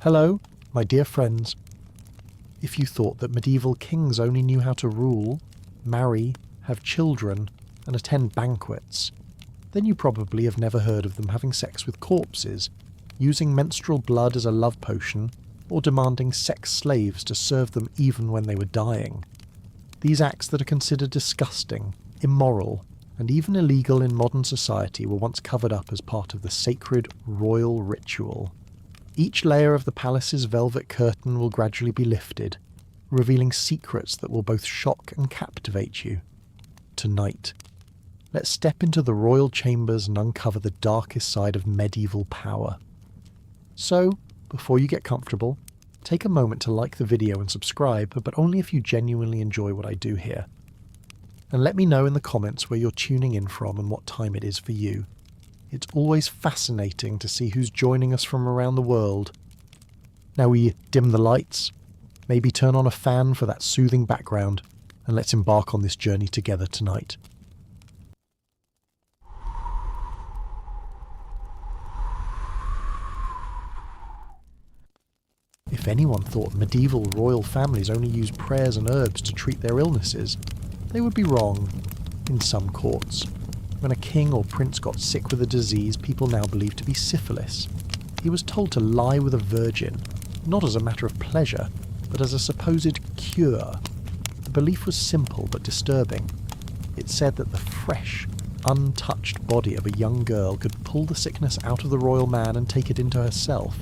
Hello, my dear friends. If you thought that medieval kings only knew how to rule, marry, have children, and attend banquets, then you probably have never heard of them having sex with corpses, using menstrual blood as a love potion, or demanding sex slaves to serve them even when they were dying. These acts that are considered disgusting, immoral, and even illegal in modern society were once covered up as part of the sacred royal ritual. Each layer of the palace's velvet curtain will gradually be lifted, revealing secrets that will both shock and captivate you. Tonight, let's step into the royal chambers and uncover the darkest side of medieval power. So, before you get comfortable, take a moment to like the video and subscribe, but only if you genuinely enjoy what I do here. And let me know in the comments where you're tuning in from and what time it is for you. It's always fascinating to see who's joining us from around the world. Now we dim the lights, maybe turn on a fan for that soothing background, and let's embark on this journey together tonight. If anyone thought medieval royal families only used prayers and herbs to treat their illnesses, they would be wrong. In some courts, when a king or prince got sick with a disease people now believe to be syphilis, he was told to lie with a virgin, not as a matter of pleasure, but as a supposed cure. The belief was simple but disturbing. It said that the fresh, untouched body of a young girl could pull the sickness out of the royal man and take it into herself.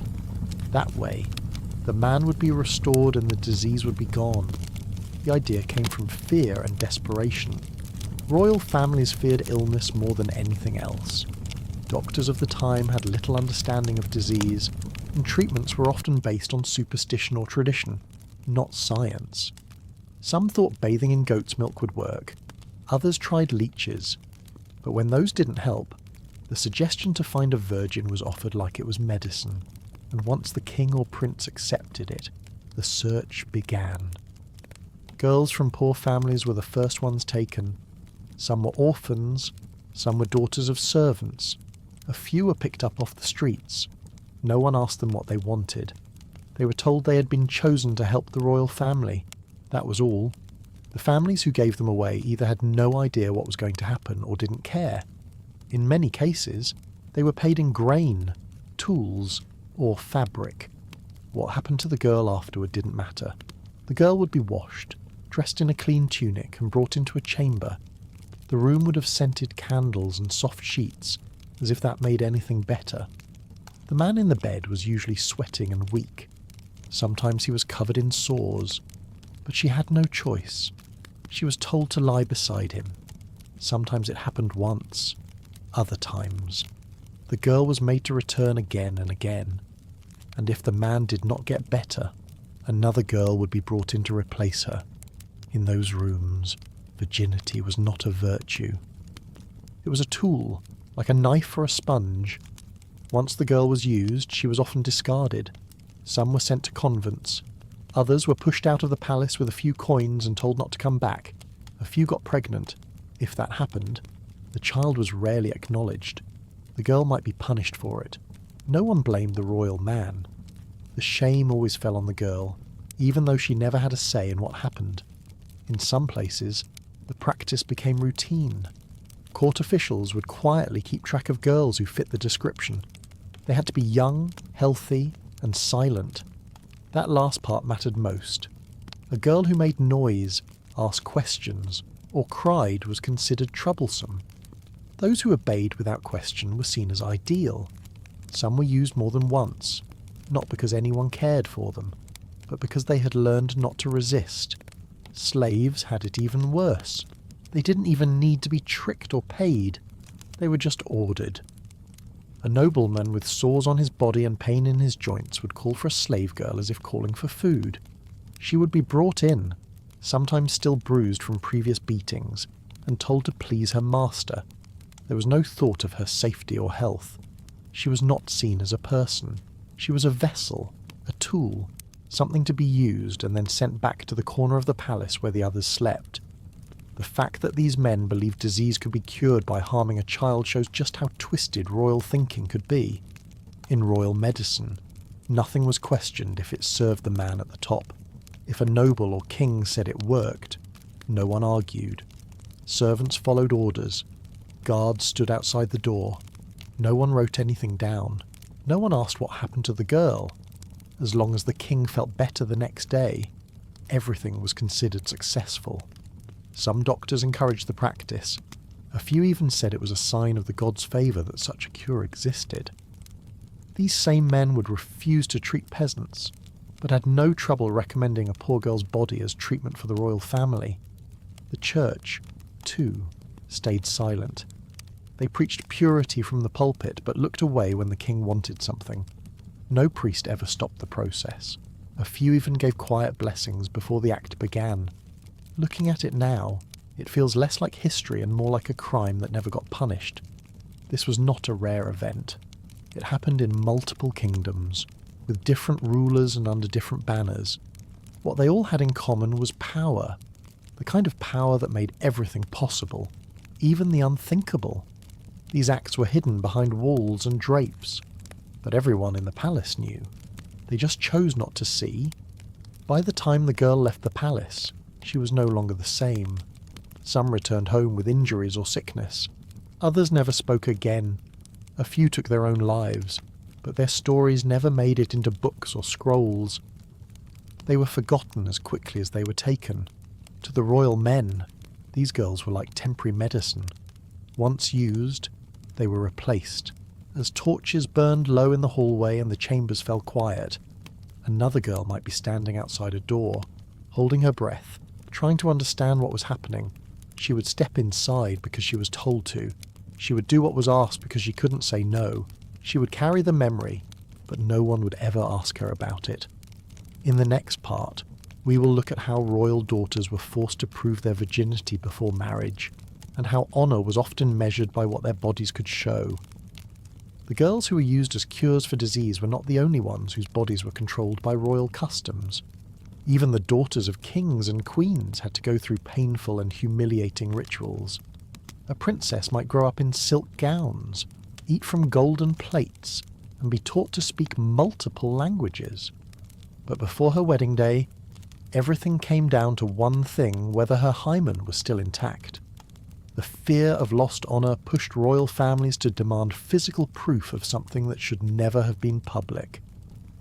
That way, the man would be restored and the disease would be gone. The idea came from fear and desperation. Royal families feared illness more than anything else. Doctors of the time had little understanding of disease, and treatments were often based on superstition or tradition, not science. Some thought bathing in goat's milk would work, others tried leeches, but when those didn't help, the suggestion to find a virgin was offered like it was medicine, and once the king or prince accepted it, the search began. Girls from poor families were the first ones taken. Some were orphans, some were daughters of servants. A few were picked up off the streets. No one asked them what they wanted. They were told they had been chosen to help the royal family. That was all. The families who gave them away either had no idea what was going to happen or didn't care. In many cases, they were paid in grain, tools, or fabric. What happened to the girl afterward didn't matter. The girl would be washed, dressed in a clean tunic, and brought into a chamber. The room would have scented candles and soft sheets, as if that made anything better. The man in the bed was usually sweating and weak. Sometimes he was covered in sores, but she had no choice. She was told to lie beside him. Sometimes it happened once, other times. The girl was made to return again and again, and if the man did not get better, another girl would be brought in to replace her. In those rooms, virginity was not a virtue. It was a tool, like a knife or a sponge. Once the girl was used, she was often discarded. Some were sent to convents. Others were pushed out of the palace with a few coins and told not to come back. A few got pregnant. If that happened, the child was rarely acknowledged. The girl might be punished for it. No one blamed the royal man. The shame always fell on the girl, even though she never had a say in what happened. In some places, the practice became routine. Court officials would quietly keep track of girls who fit the description. They had to be young, healthy, and silent. That last part mattered most. A girl who made noise, asked questions, or cried was considered troublesome. Those who obeyed without question were seen as ideal. Some were used more than once, not because anyone cared for them, but because they had learned not to resist. Slaves had it even worse. They didn't even need to be tricked or paid. They were just ordered. A nobleman with sores on his body and pain in his joints would call for a slave girl as if calling for food. She would be brought in, sometimes still bruised from previous beatings, and told to please her master. There was no thought of her safety or health. She was not seen as a person. She was a vessel, a tool, something to be used and then sent back to the corner of the palace where the others slept. The fact that these men believed disease could be cured by harming a child shows just how twisted royal thinking could be. In royal medicine, Nothing was questioned if it served the man at the top. If a noble or king said it worked, no one argued. Servants followed orders. Guards stood outside the door. No one wrote anything down. No one asked what happened to the girl. As long as the king felt better the next day, everything was considered successful. Some doctors encouraged the practice. A few even said it was a sign of the gods' favour that such a cure existed. These same men would refuse to treat peasants, but had no trouble recommending a poor girl's body as treatment for the royal family. The church, too, stayed silent. They preached purity from the pulpit, but looked away when the king wanted something. No priest ever stopped the process. A few even gave quiet blessings before the act began. Looking at it now, it feels less like history and more like a crime that never got punished. This was not a rare event. It happened in multiple kingdoms, with different rulers and under different banners. What they all had in common was power, the kind of power that made everything possible, even the unthinkable. These acts were hidden behind walls and drapes, but everyone in the palace knew. They just chose not to see. By the time the girl left the palace, she was no longer the same. Some returned home with injuries or sickness. Others never spoke again. A few took their own lives, but their stories never made it into books or scrolls. They were forgotten as quickly as they were taken. To the royal men, these girls were like temporary medicine. Once used, they were replaced. As torches burned low in the hallway and the chambers fell quiet, another girl might be standing outside a door, holding her breath, trying to understand what was happening. She would step inside because she was told to. She would do what was asked because she couldn't say no. She would carry the memory, but no one would ever ask her about it. In the next part, we will look at how royal daughters were forced to prove their virginity before marriage, and how honour was often measured by what their bodies could show. The girls who were used as cures for disease were not the only ones whose bodies were controlled by royal customs. Even the daughters of kings and queens had to go through painful and humiliating rituals. A princess might grow up in silk gowns, eat from golden plates, and be taught to speak multiple languages. But before her wedding day, everything came down to one thing: whether her hymen was still intact. The fear of lost honour pushed royal families to demand physical proof of something that should never have been public.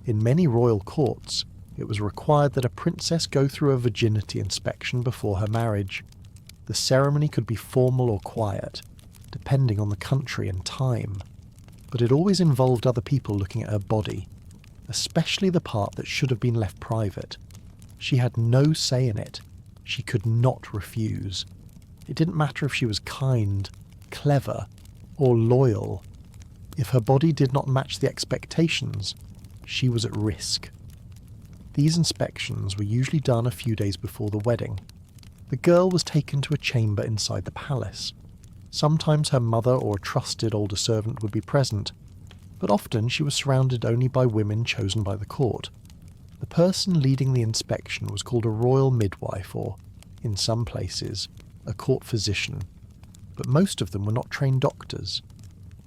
In many royal courts, it was required that a princess go through a virginity inspection before her marriage. The ceremony could be formal or quiet, depending on the country and time, but it always involved other people looking at her body, especially the part that should have been left private. She had no say in it. She could not refuse. It didn't matter if she was kind, clever, or loyal. If her body did not match the expectations, she was at risk. These inspections were usually done a few days before the wedding. The girl was taken to a chamber inside the palace. Sometimes her mother or a trusted older servant would be present, but often she was surrounded only by women chosen by the court. The person leading the inspection was called a royal midwife or, in some places, a court physician, but most of them were not trained doctors.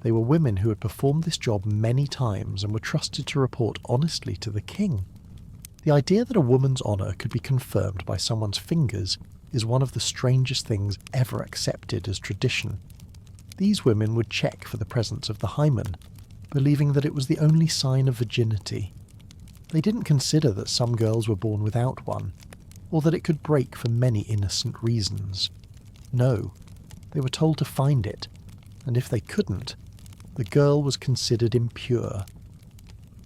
They were women who had performed this job many times and were trusted to report honestly to the king. The idea that a woman's honour could be confirmed by someone's fingers is one of the strangest things ever accepted as tradition. These women would check for the presence of the hymen, believing that it was the only sign of virginity. They didn't consider that some girls were born without one, or that it could break for many innocent reasons. No, they were told to find it, and if they couldn't, the girl was considered impure.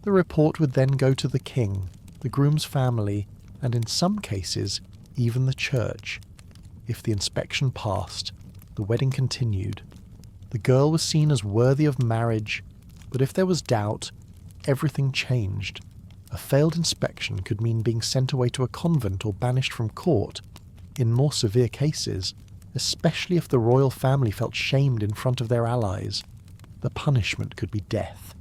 The report would then go to the king, the groom's family, and in some cases, even the church. If the inspection passed, the wedding continued. The girl was seen as worthy of marriage, but if there was doubt, everything changed. A failed inspection could mean being sent away to a convent or banished from court. In more severe cases, especially if the royal family felt shamed in front of their allies, the punishment could be death.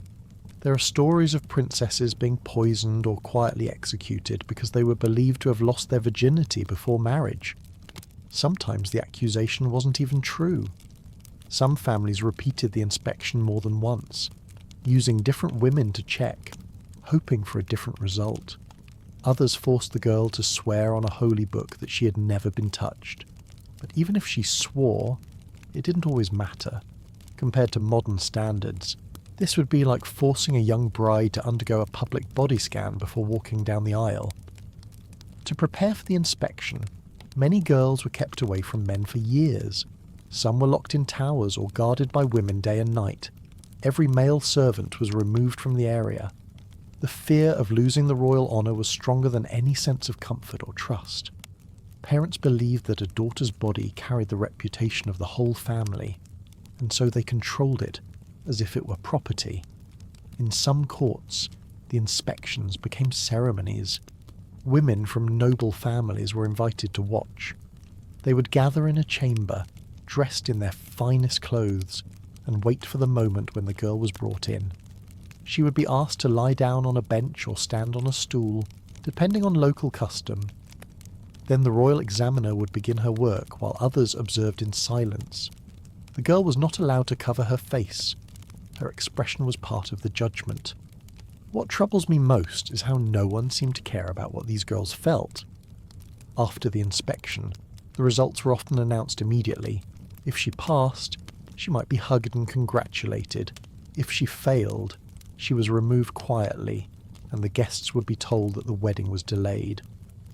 There are stories of princesses being poisoned or quietly executed because they were believed to have lost their virginity before marriage. Sometimes the accusation wasn't even true. Some families repeated the inspection more than once, using different women to check, hoping for a different result. Others forced the girl to swear on a holy book that she had never been touched. But even if she swore, it didn't always matter. Compared to modern standards, this would be like forcing a young bride to undergo a public body scan before walking down the aisle. To prepare for the inspection, many girls were kept away from men for years. Some were locked in towers or guarded by women day and night. Every male servant was removed from the area. The fear of losing the royal honour was stronger than any sense of comfort or trust. Parents believed that a daughter's body carried the reputation of the whole family, and so they controlled it as if it were property. In some courts, the inspections became ceremonies. Women from noble families were invited to watch. They would gather in a chamber, dressed in their finest clothes, and wait for the moment when the girl was brought in. She would be asked to lie down on a bench or stand on a stool, depending on local custom. Then the royal examiner would begin her work while others observed in silence. The girl was not allowed to cover her face. Her expression was part of the judgment. What troubles me most is how no one seemed to care about what these girls felt. After the inspection, the results were often announced immediately. If she passed, she might be hugged and congratulated. If she failed, she was removed quietly, and the guests would be told that the wedding was delayed.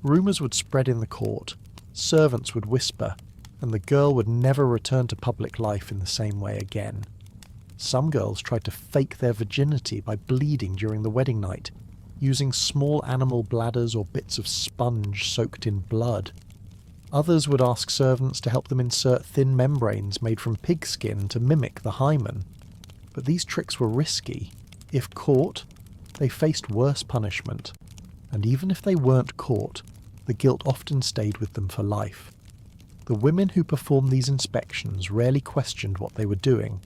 Rumours would spread in the court, servants would whisper, and the girl would never return to public life in the same way again. Some girls tried to fake their virginity by bleeding during the wedding night, using small animal bladders or bits of sponge soaked in blood. Others would ask servants to help them insert thin membranes made from pigskin to mimic the hymen. But these tricks were risky. If caught, they faced worse punishment. And even if they weren't caught, the guilt often stayed with them for life. The women who performed these inspections rarely questioned what they were doing.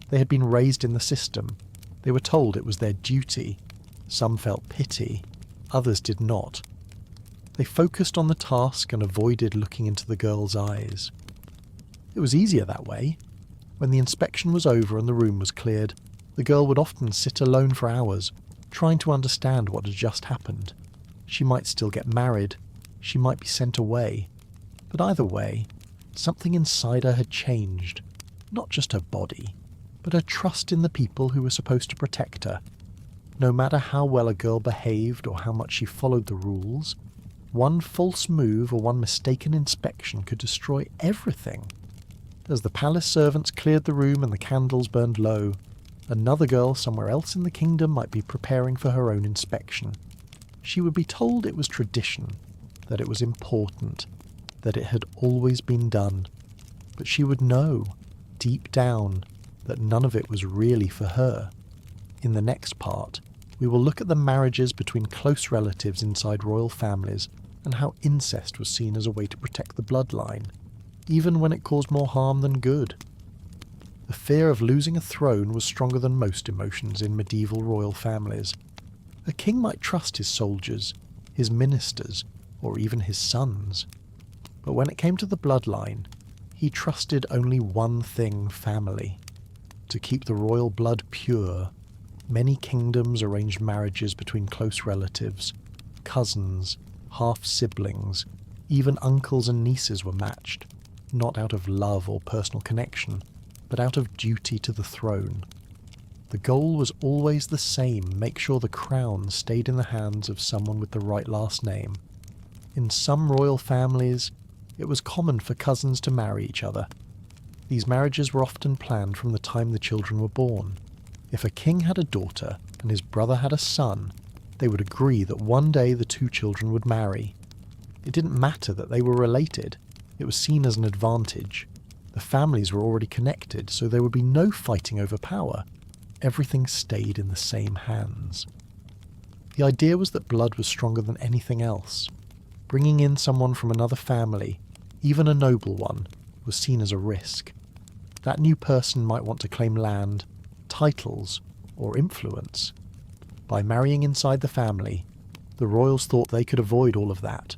They had been raised in the system. They were told it was their duty. Some felt pity, others did not. They focused on the task and avoided looking into the girl's eyes. It was easier that way. When the inspection was over and the room was cleared, the girl would often sit alone for hours, trying to understand what had just happened. She might still get married, she might be sent away, but either way, something inside her had changed. Not just her body, but her trust in the people who were supposed to protect her. No matter how well a girl behaved or how much she followed the rules, one false move or one mistaken inspection could destroy everything. As the palace servants cleared the room and the candles burned low, another girl somewhere else in the kingdom might be preparing for her own inspection. She would be told it was tradition, that it was important, that it had always been done. But she would know, deep down, that none of it was really for her. In the next part, we will look at the marriages between close relatives inside royal families and how incest was seen as a way to protect the bloodline, even when it caused more harm than good. The fear of losing a throne was stronger than most emotions in medieval royal families. A king might trust his soldiers, his ministers, or even his sons. But when it came to the bloodline, he trusted only one thing: family. To keep the royal blood pure, many kingdoms arranged marriages between close relatives, cousins, half-siblings, even uncles and nieces were matched, not out of love or personal connection, but out of duty to the throne. The goal was always the same: make sure the crown stayed in the hands of someone with the right last name. In some royal families, it was common for cousins to marry each other. These marriages were often planned from the time the children were born. If a king had a daughter and his brother had a son, they would agree that one day the two children would marry. It didn't matter that they were related. It was seen as an advantage. The families were already connected, so there would be no fighting over power. Everything stayed in the same hands. The idea was that blood was stronger than anything else. Bringing in someone from another family, even a noble one, was seen as a risk. That new person might want to claim land, titles, or influence. By marrying inside the family, the royals thought they could avoid all of that.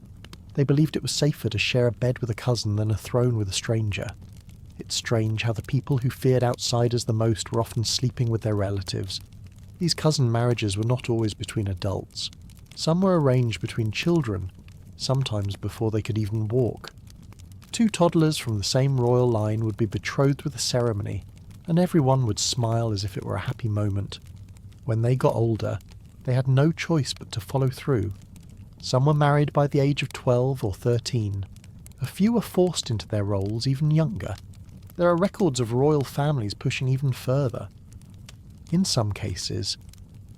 They believed it was safer to share a bed with a cousin than a throne with a stranger. It's strange how the people who feared outsiders the most were often sleeping with their relatives. These cousin marriages were not always between adults. Some were arranged between children, sometimes before they could even walk. Two toddlers from the same royal line would be betrothed with a ceremony, and everyone would smile as if it were a happy moment. When they got older, they had no choice but to follow through. Some were married by the age of 12 or 13. A few were forced into their roles even younger. There are records of royal families pushing even further. In some cases,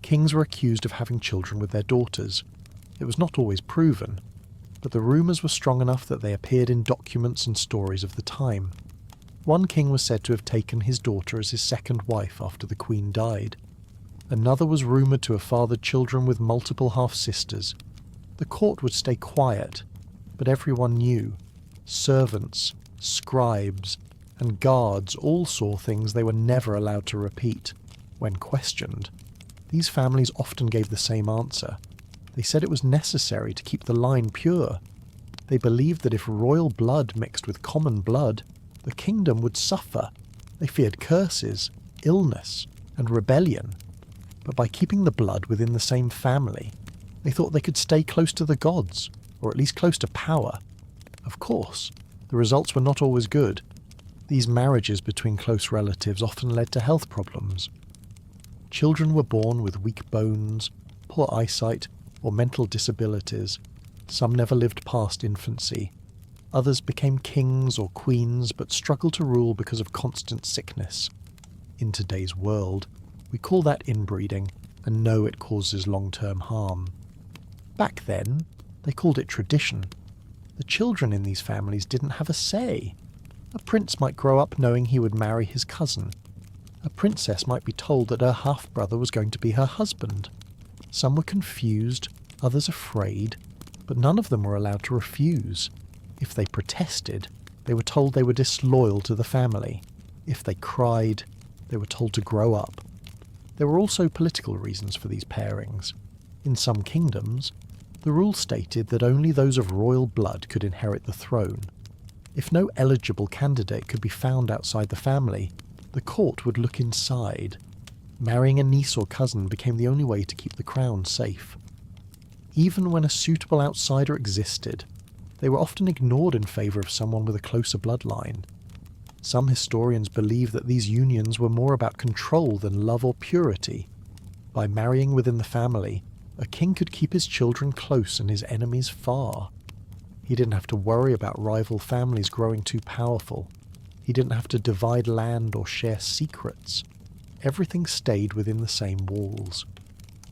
kings were accused of having children with their daughters. It was not always proven, but the rumours were strong enough that they appeared in documents and stories of the time. One king was said to have taken his daughter as his second wife after the queen died. Another was rumoured to have fathered children with multiple half-sisters. The court would stay quiet, but everyone knew. Servants, scribes, and guards all saw things they were never allowed to repeat. When questioned, these families often gave the same answer. They said it was necessary to keep the line pure. They believed that if royal blood mixed with common blood, the kingdom would suffer. They feared curses, illness, and rebellion. But by keeping the blood within the same family, they thought they could stay close to the gods, or at least close to power. Of course, the results were not always good. These marriages between close relatives often led to health problems. Children were born with weak bones, poor eyesight, or mental disabilities. Some never lived past infancy. Others became kings or queens but struggled to rule because of constant sickness. In today's world, we call that inbreeding and know it causes long-term harm. Back then, they called it tradition. The children in these families didn't have a say. A prince might grow up knowing he would marry his cousin. A princess might be told that her half-brother was going to be her husband. Some were confused, others afraid, but none of them were allowed to refuse. If they protested, they were told they were disloyal to the family. If they cried, they were told to grow up. There were also political reasons for these pairings. In some kingdoms, the rule stated that only those of royal blood could inherit the throne. If no eligible candidate could be found outside the family, the court would look inside. Marrying a niece or cousin became the only way to keep the crown safe. Even when a suitable outsider existed, they were often ignored in favour of someone with a closer bloodline. Some historians believe that these unions were more about control than love or purity. By marrying within the family, a king could keep his children close and his enemies far. He didn't have to worry about rival families growing too powerful. He didn't have to divide land or share secrets. Everything stayed within the same walls.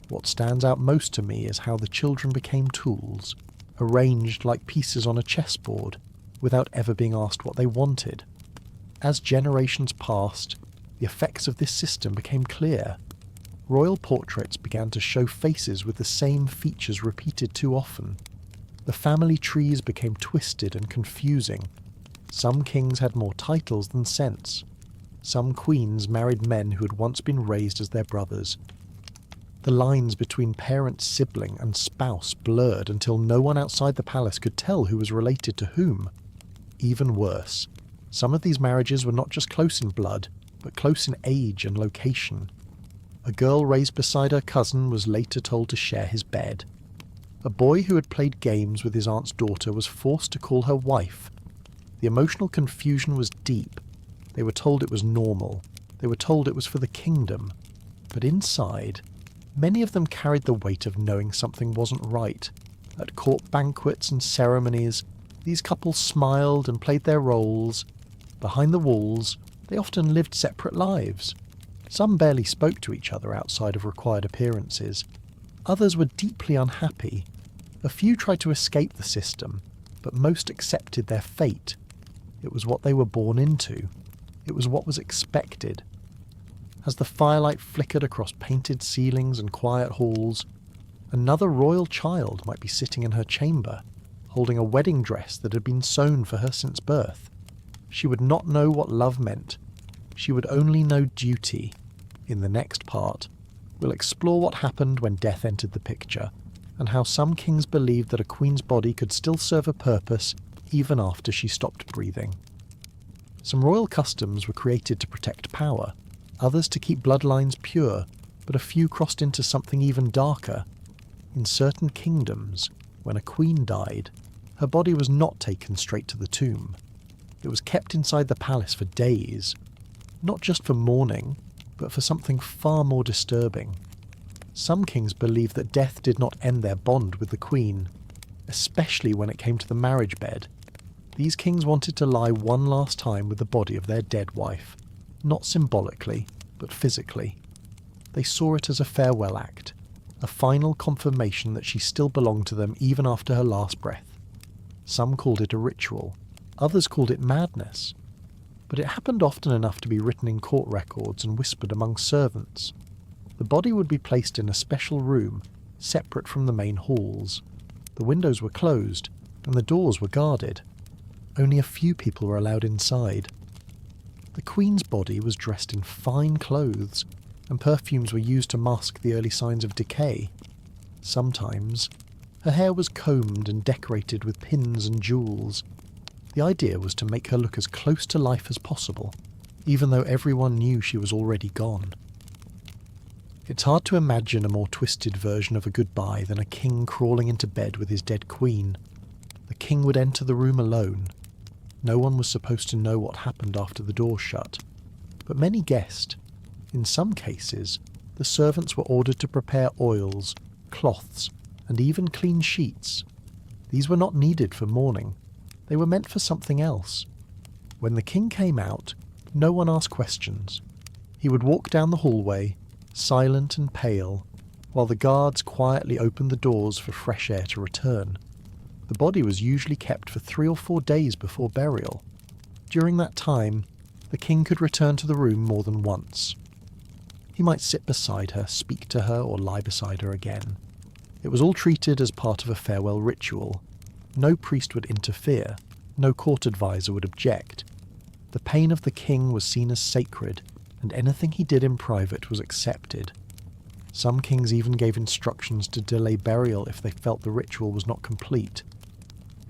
What stands out most to me is how the children became tools, arranged like pieces on a chessboard, without ever being asked what they wanted. As generations passed, the effects of this system became clear. Royal portraits began to show faces with the same features repeated too often. The family trees became twisted and confusing. Some kings had more titles than sense. Some queens married men who had once been raised as their brothers. The lines between parent, sibling, and spouse blurred until no one outside the palace could tell who was related to whom. Even worse, some of these marriages were not just close in blood, but close in age and location. A girl raised beside her cousin was later told to share his bed. A boy who had played games with his aunt's daughter was forced to call her wife. The emotional confusion was deep. They were told it was normal. They were told it was for the kingdom. But inside, many of them carried the weight of knowing something wasn't right. At court banquets and ceremonies, these couples smiled and played their roles. Behind the walls, they often lived separate lives. Some barely spoke to each other outside of required appearances. Others were deeply unhappy. A few tried to escape the system, but most accepted their fate. It was what they were born into. It was what was expected. As the firelight flickered across painted ceilings and quiet halls, another royal child might be sitting in her chamber, holding a wedding dress that had been sewn for her since birth. She would not know what love meant. She would only know duty. In the next part, we'll explore what happened when death entered the picture, and how some kings believed that a queen's body could still serve a purpose even after she stopped breathing. Some royal customs were created to protect power, others to keep bloodlines pure. but a few crossed into something even darker. In certain kingdoms, when a queen died, her body was not taken straight to the tomb. It was kept inside the palace for days, not just for mourning, but for something far more disturbing. Some kings believed that death did not end their bond with the queen, especially when it came to the marriage bed. These kings wanted to lie one last time with the body of their dead wife, not symbolically, but physically. They saw it as a farewell act, a final confirmation that she still belonged to them even after her last breath. Some called it a ritual, others called it madness, but it happened often enough to be written in court records and whispered among servants. The body would be placed in a special room, separate from the main halls. The windows were closed, and the doors were guarded. Only a few people were allowed inside. The Queen's body was dressed in fine clothes, and perfumes were used to mask the early signs of decay. Sometimes, her hair was combed and decorated with pins and jewels. The idea was to make her look as close to life as possible, even though everyone knew she was already gone. It's hard to imagine a more twisted version of a goodbye than a king crawling into bed with his dead queen. The king would enter the room alone. No one was supposed to know what happened after the door shut, but many guessed. In some cases, the servants were ordered to prepare oils, cloths, and even clean sheets. These were not needed for mourning. They were meant for something else. When the king came out, no one asked questions. He would walk down the hallway, silent and pale, while the guards quietly opened the doors for fresh air to return. The body was usually kept for 3 or 4 days before burial. During that time, the king could return to the room more than once. He might sit beside her, speak to her, or lie beside her again. It was all treated as part of a farewell ritual. No priest would interfere, no court advisor would object. The pain of the king was seen as sacred, and anything he did in private was accepted. Some kings even gave instructions to delay burial if they felt the ritual was not complete.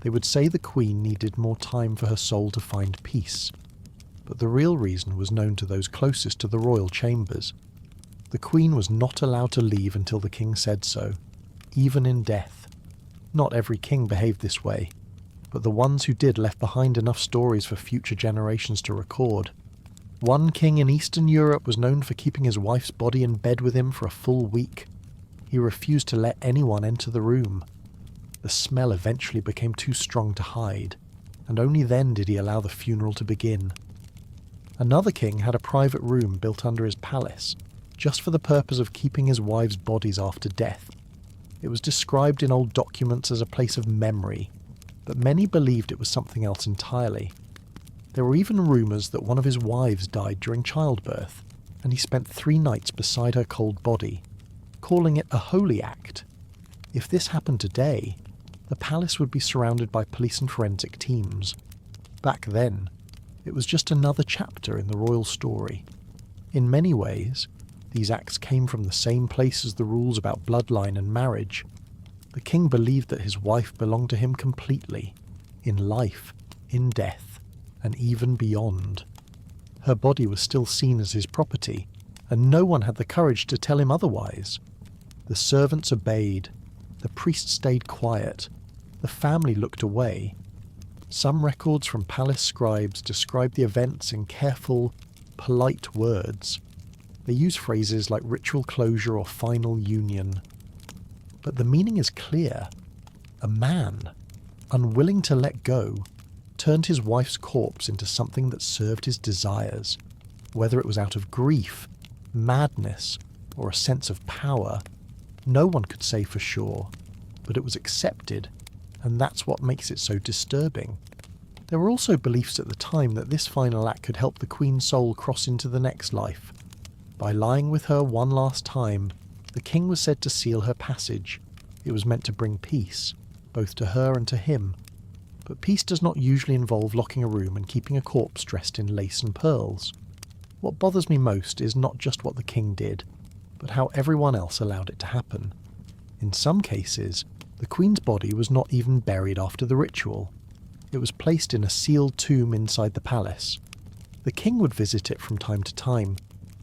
They would say the queen needed more time for her soul to find peace, but the real reason was known to those closest to the royal chambers. The queen was not allowed to leave until the king said so, even in death. Not every king behaved this way, but the ones who did left behind enough stories for future generations to record. One king in Eastern Europe was known for keeping his wife's body in bed with him for a full week. He refused to let anyone enter the room. The smell eventually became too strong to hide, and only then did he allow the funeral to begin. Another king had a private room built under his palace, just for the purpose of keeping his wives' bodies after death. It was described in old documents as a place of memory, but many believed it was something else entirely. There were even rumours that one of his wives died during childbirth, and he spent 3 nights beside her cold body, calling it a holy act. If this happened today, the palace would be surrounded by police and forensic teams. Back then, it was just another chapter in the royal story. In many ways, these acts came from the same place as the rules about bloodline and marriage. The king believed that his wife belonged to him completely, in life, in death, and even beyond. Her body was still seen as his property, and no one had the courage to tell him otherwise. The servants obeyed, the priest stayed quiet, the family looked away. Some records from palace scribes describe the events in careful, polite words. They use phrases like ritual closure or final union. But the meaning is clear. A man, unwilling to let go, turned his wife's corpse into something that served his desires, whether it was out of grief, madness, or a sense of power. No one could say for sure, but it was accepted, and that's what makes it so disturbing. There were also beliefs at the time that this final act could help the queen's soul cross into the next life. By lying with her one last time, the king was said to seal her passage. It was meant to bring peace, both to her and to him. But peace does not usually involve locking a room and keeping a corpse dressed in lace and pearls. What bothers me most is not just what the king did, but how everyone else allowed it to happen. In some cases, the queen's body was not even buried after the ritual. It was placed in a sealed tomb inside the palace. The king would visit it from time to time,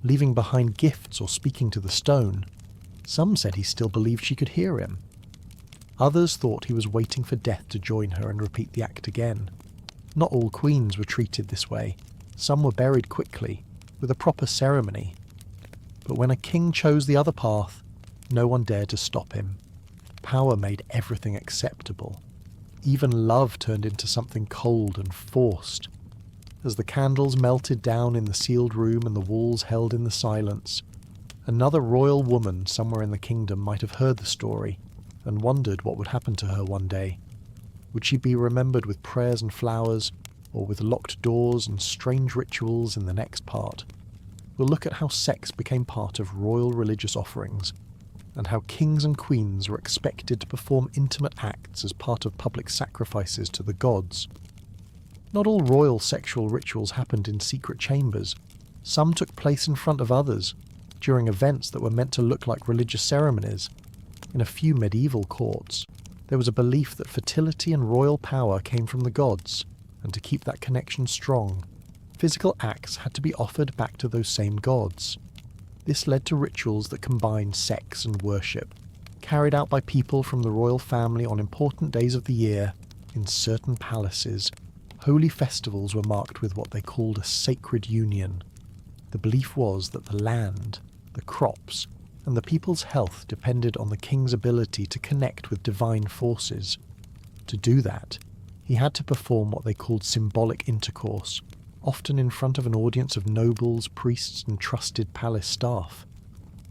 leaving behind gifts or speaking to the stone. Some said he still believed she could hear him. Others thought he was waiting for death to join her and repeat the act again. Not all queens were treated this way. Some were buried quickly, with a proper ceremony. But when a king chose the other path, no one dared to stop him. Power made everything acceptable. Even love turned into something cold and forced. As the candles melted down in the sealed room and the walls held in the silence, another royal woman somewhere in the kingdom might have heard the story and wondered what would happen to her one day. Would she be remembered with prayers and flowers, or with locked doors and strange rituals in the next part? We'll look at how sex became part of royal religious offerings, and how kings and queens were expected to perform intimate acts as part of public sacrifices to the gods. Not all royal sexual rituals happened in secret chambers. Some took place in front of others, during events that were meant to look like religious ceremonies. In a few medieval courts, there was a belief that fertility and royal power came from the gods, and to keep that connection strong, physical acts had to be offered back to those same gods. This led to rituals that combined sex and worship, carried out by people from the royal family on important days of the year, in certain palaces. Holy festivals were marked with what they called a sacred union. The belief was that the land, the crops, and the people's health depended on the king's ability to connect with divine forces. To do that, he had to perform what they called symbolic intercourse, often in front of an audience of nobles, priests, and trusted palace staff.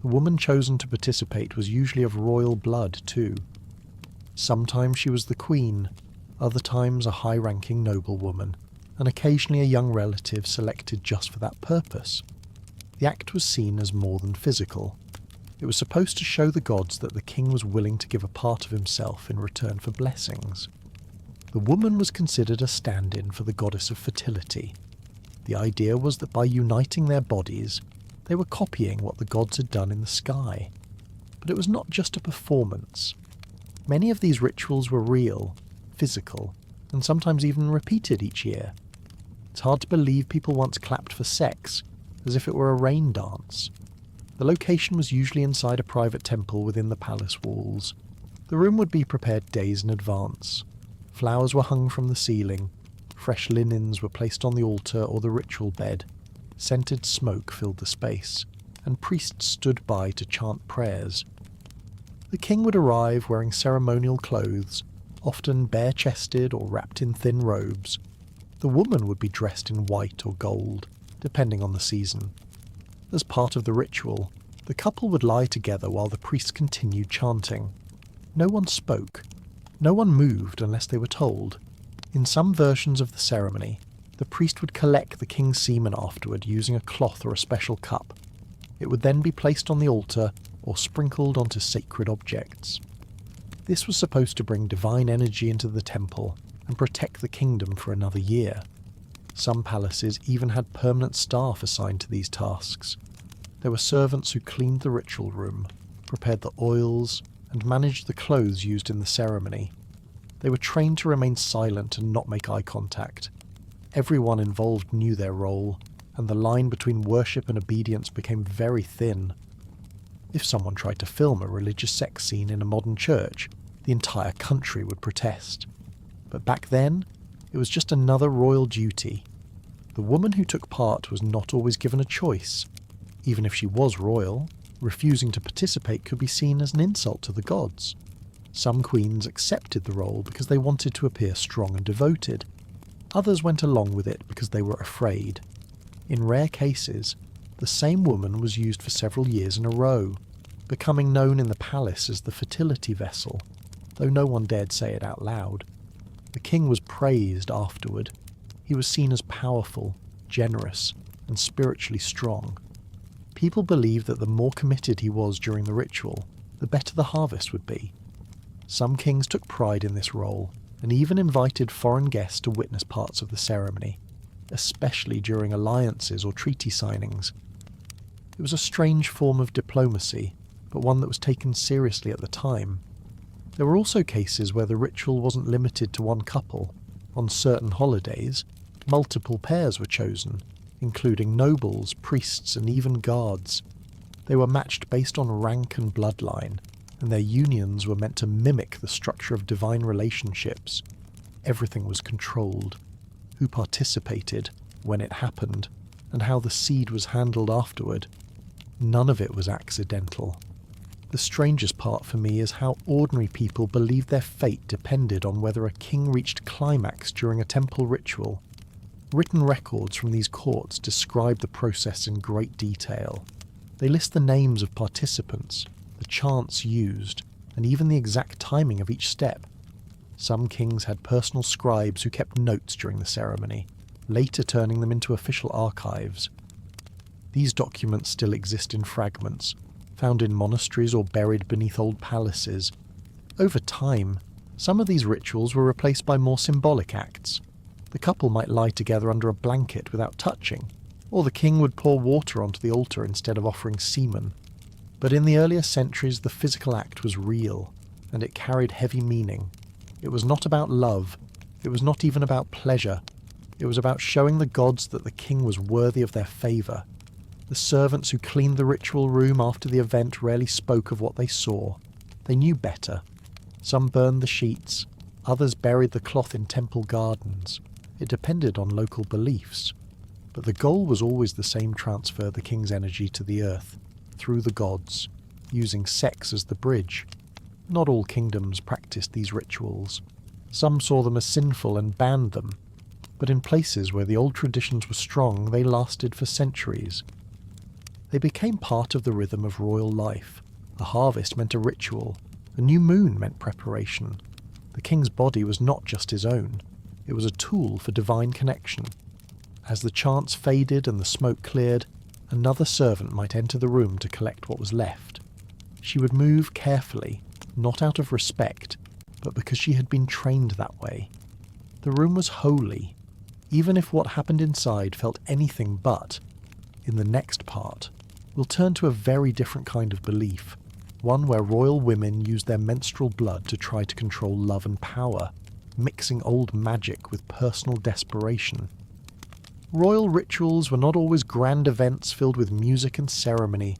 The woman chosen to participate was usually of royal blood too. Sometimes she was the queen, other times a high-ranking noblewoman, and occasionally a young relative selected just for that purpose. The act was seen as more than physical. It was supposed to show the gods that the king was willing to give a part of himself in return for blessings. The woman was considered a stand-in for the goddess of fertility. The idea was that by uniting their bodies, they were copying what the gods had done in the sky. But it was not just a performance. Many of these rituals were real, physical, and sometimes even repeated each year. It's hard to believe people once clapped for sex, as if it were a rain dance. The location was usually inside a private temple within the palace walls. The room would be prepared days in advance. Flowers were hung from the ceiling. Fresh linens were placed on the altar or the ritual bed. Scented smoke filled the space, and priests stood by to chant prayers. The king would arrive wearing ceremonial clothes, often bare-chested or wrapped in thin robes. The woman would be dressed in white or gold, depending on the season. As part of the ritual, the couple would lie together while the priest continued chanting. No one spoke. No one moved unless they were told. In some versions of the ceremony, the priest would collect the king's semen afterward using a cloth or a special cup. It would then be placed on the altar or sprinkled onto sacred objects. This was supposed to bring divine energy into the temple and protect the kingdom for another year. Some palaces even had permanent staff assigned to these tasks. There were servants who cleaned the ritual room, prepared the oils, and managed the clothes used in the ceremony. They were trained to remain silent and not make eye contact. Everyone involved knew their role, and the line between worship and obedience became very thin. If someone tried to film a religious sex scene in a modern church, the entire country would protest. But back then, it was just another royal duty. The woman who took part was not always given a choice. Even if she was royal, refusing to participate could be seen as an insult to the gods. Some queens accepted the role because they wanted to appear strong and devoted. Others went along with it because they were afraid. In rare cases, the same woman was used for several years in a row, becoming known in the palace as the fertility vessel, though no one dared say it out loud. The king was praised afterward. He was seen as powerful, generous, and spiritually strong. People believed that the more committed he was during the ritual, the better the harvest would be. Some kings took pride in this role, and even invited foreign guests to witness parts of the ceremony, especially during alliances or treaty signings. It was a strange form of diplomacy, but one that was taken seriously at the time. There were also cases where the ritual wasn't limited to one couple. On certain holidays, multiple pairs were chosen, including nobles, priests, and even guards. They were matched based on rank and bloodline, and their unions were meant to mimic the structure of divine relationships. Everything was controlled: who participated, when it happened, and how the seed was handled afterward. None of it was accidental. The strangest part for me is how ordinary people believed their fate depended on whether a king reached climax during a temple ritual. Written records from these courts describe the process in great detail. They list the names of participants, the chants used, and even the exact timing of each step. Some kings had personal scribes who kept notes during the ceremony, later turning them into official archives. These documents still exist in fragments, found in monasteries or buried beneath old palaces. Over time, some of these rituals were replaced by more symbolic acts. The couple might lie together under a blanket without touching, or the king would pour water onto the altar instead of offering semen. But in the earlier centuries, the physical act was real, and it carried heavy meaning. It was not about love. It was not even about pleasure. It was about showing the gods that the king was worthy of their favour. The servants who cleaned the ritual room after the event rarely spoke of what they saw. They knew better. Some burned the sheets, others buried the cloth in temple gardens. It depended on local beliefs. But the goal was always the same: transfer the king's energy to the earth, through the gods, using sex as the bridge. Not all kingdoms practiced these rituals. Some saw them as sinful and banned them. But in places where the old traditions were strong, they lasted for centuries. They became part of the rhythm of royal life. A harvest meant a ritual. A new moon meant preparation. The king's body was not just his own. It was a tool for divine connection. As the chants faded and the smoke cleared, another servant might enter the room to collect what was left. She would move carefully, not out of respect, but because she had been trained that way. The room was holy, even if what happened inside felt anything but. In the next part, we'll turn to a very different kind of belief, one where royal women used their menstrual blood to try to control love and power, mixing old magic with personal desperation. Royal rituals were not always grand events filled with music and ceremony.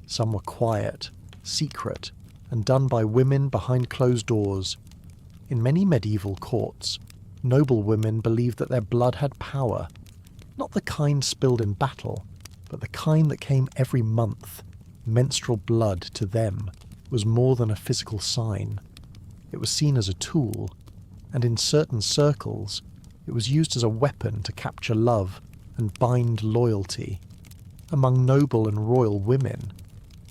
Some were quiet, secret, and done by women behind closed doors. In many medieval courts, noble women believed that their blood had power, not the kind spilled in battle, but the kind that came every month. Menstrual blood, to them, was more than a physical sign. It was seen as a tool, and in certain circles, it was used as a weapon to capture love and bind loyalty. Among noble and royal women,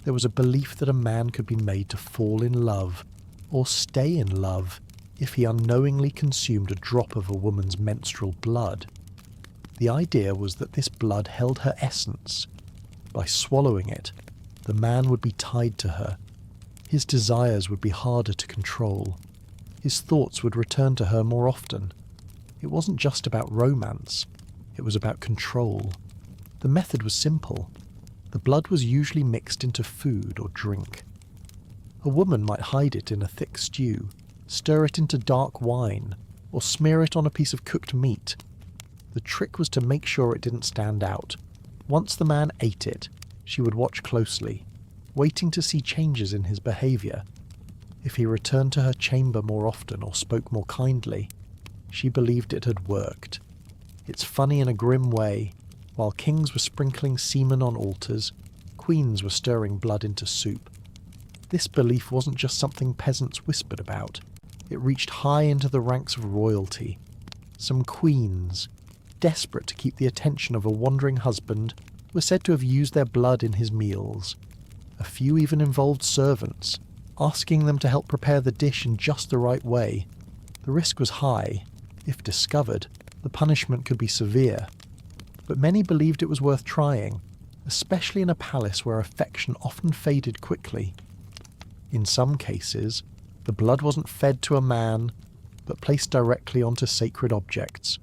there was a belief that a man could be made to fall in love, or stay in love, if he unknowingly consumed a drop of a woman's menstrual blood. The idea was that this blood held her essence. By swallowing it, the man would be tied to her. His desires would be harder to control. His thoughts would return to her more often. It wasn't just about romance. It was about control. The method was simple. The blood was usually mixed into food or drink. A woman might hide it in a thick stew, stir it into dark wine, or smear it on a piece of cooked meat. The trick was to make sure it didn't stand out. Once the man ate it, she would watch closely, waiting to see changes in his behaviour. If he returned to her chamber more often or spoke more kindly, she believed it had worked. It's funny in a grim way. While kings were sprinkling semen on altars, queens were stirring blood into soup. This belief wasn't just something peasants whispered about. It reached high into the ranks of royalty. Some queens, desperate to keep the attention of a wandering husband, were said to have used their blood in his meals. A few even involved servants, asking them to help prepare the dish in just the right way. The risk was high. If discovered, the punishment could be severe. But many believed it was worth trying, especially in a palace where affection often faded quickly. In some cases, the blood wasn't fed to a man, but placed directly onto sacred objects.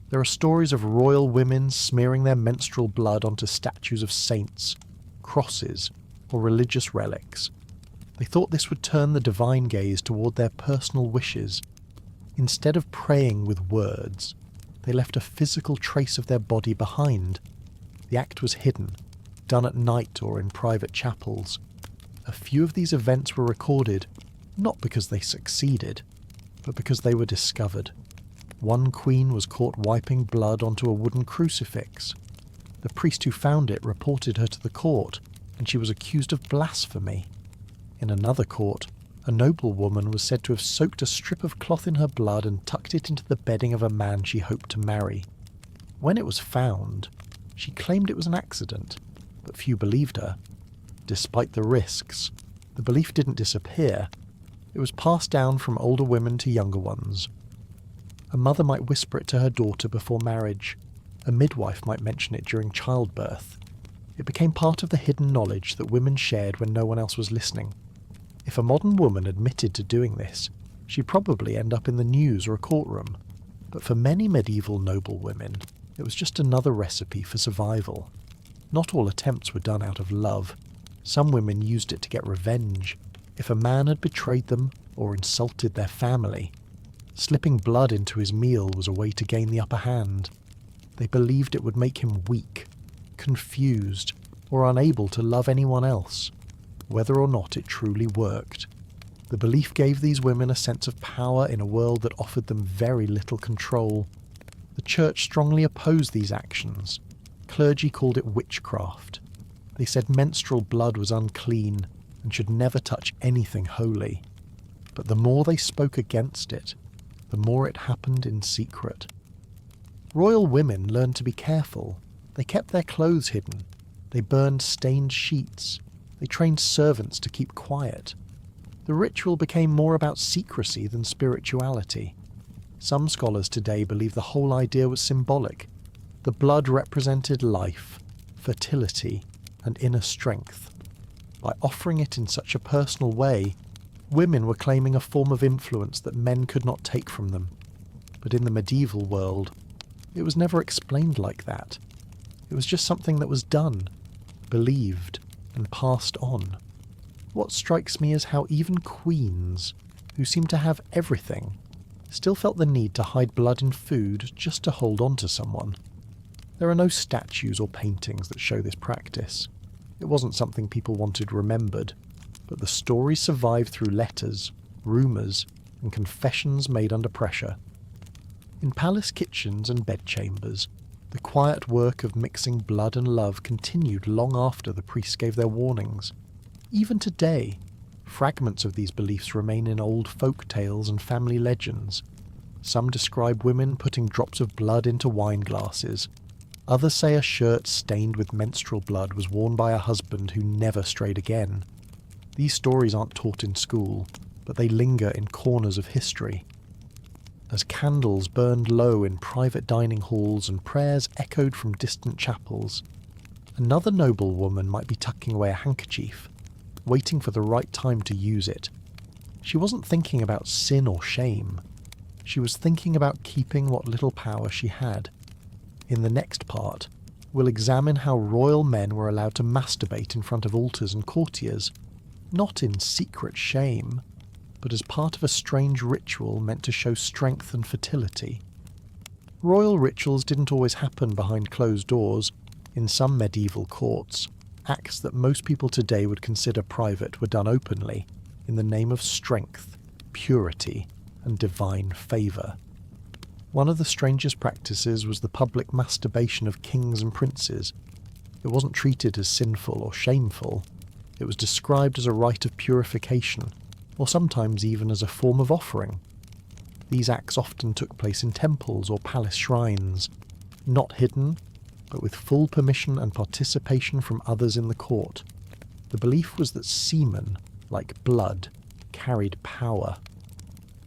There are stories of royal women smearing their menstrual blood onto statues of saints, crosses, or religious relics. They thought this would turn the divine gaze toward their personal wishes. Instead of praying with words, they left a physical trace of their body behind, The act was hidden, done at night or in private chapels. A few of these events were recorded, not because they succeeded, but because they were discovered. One queen was caught wiping blood onto a wooden crucifix. The priest who found it reported her to the court, and she was accused of blasphemy. In another court, a noblewoman was said to have soaked a strip of cloth in her blood and tucked it into the bedding of a man she hoped to marry. When it was found, she claimed it was an accident, but few believed her. Despite the risks, the belief didn't disappear. It was passed down from older women to younger ones. A mother might whisper it to her daughter before marriage. A midwife might mention it during childbirth. It became part of the hidden knowledge that women shared when no one else was listening. If a modern woman admitted to doing this, she'd probably end up in the news or a courtroom. But for many medieval noble women, it was just another recipe for survival. Not all attempts were done out of love. Some women used it to get revenge. If a man had betrayed them or insulted their family, slipping blood into his meal was a way to gain the upper hand. They believed it would make him weak, confused, or unable to love anyone else, whether or not it truly worked. The belief gave these women a sense of power in a world that offered them very little control. The church strongly opposed these actions. Clergy called it witchcraft. They said menstrual blood was unclean and should never touch anything holy. But the more they spoke against it, the more it happened in secret. Royal women learned to be careful. They kept their clothes hidden. They burned stained sheets. They trained servants to keep quiet. The ritual became more about secrecy than spirituality. Some scholars today believe the whole idea was symbolic. The blood represented life, fertility, and inner strength. By offering it in such a personal way, women were claiming a form of influence that men could not take from them. But in the medieval world, it was never explained like that. It was just something that was done, believed, and passed on. What strikes me is how even queens, who seemed to have everything, still felt the need to hide blood in food just to hold on to someone. There are no statues or paintings that show this practice. It wasn't something people wanted remembered, but the story survived through letters, rumours, and confessions made under pressure. In palace kitchens and bedchambers, the quiet work of mixing blood and love continued long after the priests gave their warnings. Even today, fragments of these beliefs remain in old folk tales and family legends. Some describe women putting drops of blood into wine glasses. Others say a shirt stained with menstrual blood was worn by a husband who never strayed again. These stories aren't taught in school, but they linger in corners of history. As candles burned low in private dining halls and prayers echoed from distant chapels, another noblewoman might be tucking away a handkerchief, waiting for the right time to use it. She wasn't thinking about sin or shame. She was thinking about keeping what little power she had. In the next part, we'll examine how royal men were allowed to masturbate in front of altars and courtiers, not in secret shame, but as part of a strange ritual meant to show strength and fertility. Royal rituals didn't always happen behind closed doors. In some medieval courts, acts that most people today would consider private were done openly, in the name of strength, purity, and divine favour. One of the strangest practices was the public masturbation of kings and princes. It wasn't treated as sinful or shameful. It was described as a rite of purification, or sometimes even as a form of offering. These acts often took place in temples or palace shrines, not hidden, but with full permission and participation from others in the court. The belief was that semen, like blood, carried power.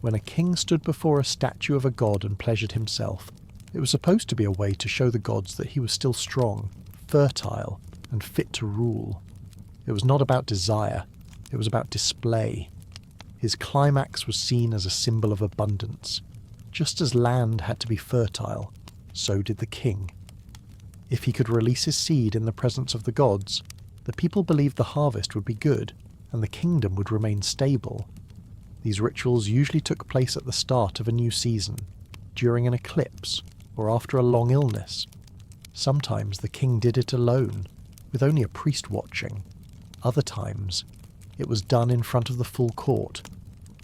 When a king stood before a statue of a god and pleasured himself, it was supposed to be a way to show the gods that he was still strong, fertile, and fit to rule. It was not about desire, it was about display. His climax was seen as a symbol of abundance. Just as land had to be fertile, so did the king. If he could release his seed in the presence of the gods, the people believed the harvest would be good, and the kingdom would remain stable. These rituals usually took place at the start of a new season, during an eclipse, or after a long illness. Sometimes the king did it alone, with only a priest watching. Other times, it was done in front of the full court.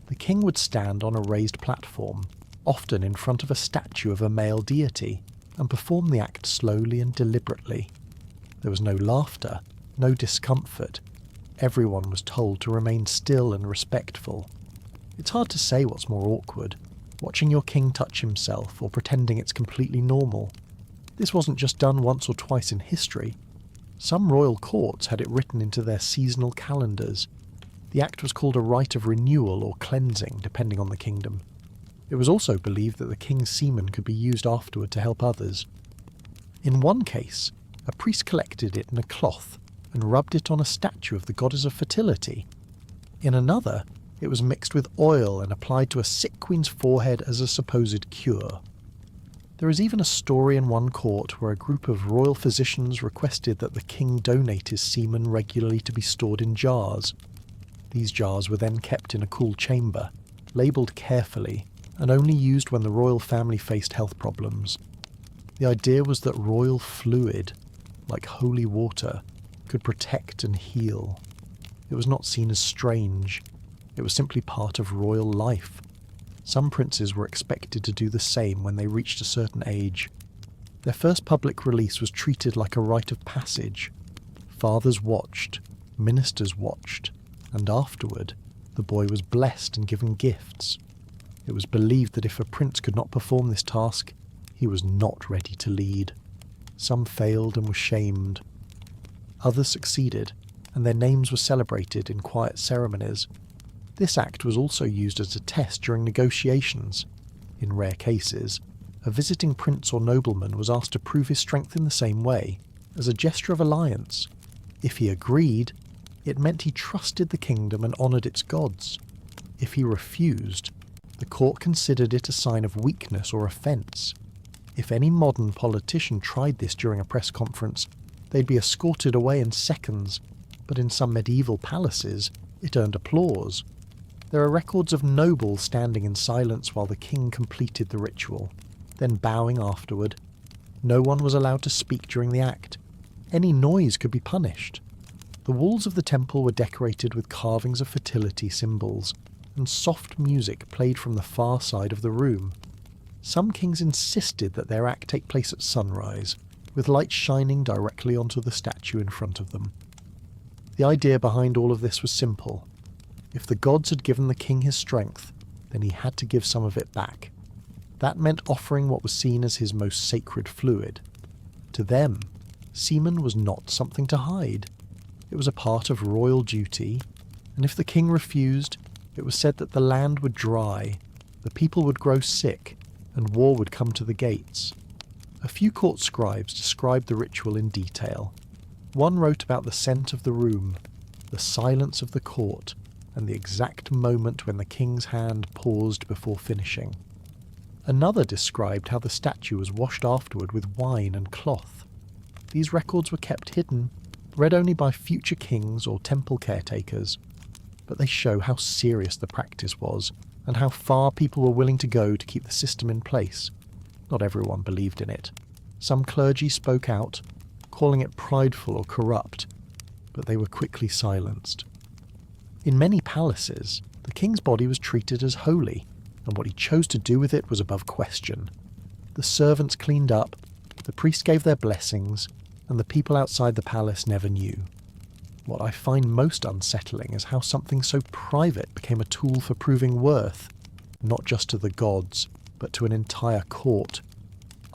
The king would stand on a raised platform, often in front of a statue of a male deity, and perform the act slowly and deliberately. There was no laughter, no discomfort. Everyone was told to remain still and respectful. It's hard to say what's more awkward, watching your king touch himself or pretending it's completely normal. This wasn't just done once or twice in history. Some royal courts had it written into their seasonal calendars. The act was called a rite of renewal or cleansing, depending on the kingdom. It was also believed that the king's semen could be used afterward to help others. In one case, a priest collected it in a cloth and rubbed it on a statue of the goddess of fertility. In another, it was mixed with oil and applied to a sick queen's forehead as a supposed cure. There is even a story in one court where a group of royal physicians requested that the king donate his semen regularly to be stored in jars. These jars were then kept in a cool chamber, labelled carefully, and only used when the royal family faced health problems. The idea was that royal fluid, like holy water, could protect and heal. It was not seen as strange. It was simply part of royal life. Some princes were expected to do the same when they reached a certain age. Their first public release was treated like a rite of passage. Fathers watched, ministers watched, and afterward, the boy was blessed and given gifts. It was believed that if a prince could not perform this task, he was not ready to lead. Some failed and were shamed. Others succeeded, and their names were celebrated in quiet ceremonies. This act was also used as a test during negotiations. In rare cases, a visiting prince or nobleman was asked to prove his strength in the same way, as a gesture of alliance. If he agreed, it meant he trusted the kingdom and honoured its gods. If he refused, the court considered it a sign of weakness or offence. If any modern politician tried this during a press conference, they'd be escorted away in seconds, but in some medieval palaces, it earned applause. There are records of nobles standing in silence while the king completed the ritual, then bowing afterward. No one was allowed to speak during the act. Any noise could be punished. The walls of the temple were decorated with carvings of fertility symbols, and soft music played from the far side of the room. Some kings insisted that their act take place at sunrise, with light shining directly onto the statue in front of them. The idea behind all of this was simple. If the gods had given the king his strength, then he had to give some of it back. That meant offering what was seen as his most sacred fluid. To them, semen was not something to hide. It was a part of royal duty, and if the king refused, it was said that the land would dry, the people would grow sick, and war would come to the gates. A few court scribes described the ritual in detail. One wrote about the scent of the room, the silence of the court, and the exact moment when the king's hand paused before finishing. Another described how the statue was washed afterward with wine and cloth. These records were kept hidden, read only by future kings or temple caretakers, but they show how serious the practice was and how far people were willing to go to keep the system in place. Not everyone believed in it. Some clergy spoke out, calling it prideful or corrupt, but they were quickly silenced. In many palaces, the king's body was treated as holy, and what he chose to do with it was above question. The servants cleaned up, the priests gave their blessings, and the people outside the palace never knew. What I find most unsettling is how something so private became a tool for proving worth, not just to the gods, but to an entire court.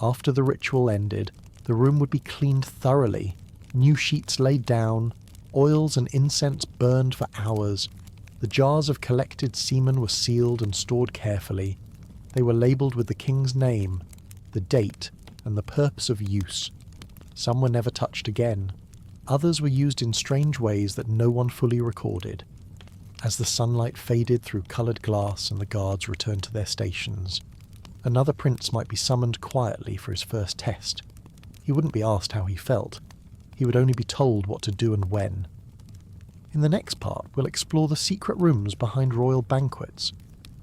After the ritual ended, the room would be cleaned thoroughly, new sheets laid down, oils and incense burned for hours. The jars of collected semen were sealed and stored carefully. They were labelled with the king's name, the date, and the purpose of use. Some were never touched again. Others were used in strange ways that no one fully recorded. As the sunlight faded through coloured glass and the guards returned to their stations, another prince might be summoned quietly for his first test. He wouldn't be asked how he felt. He would only be told what to do and when. In the next part, we'll explore the secret rooms behind royal banquets,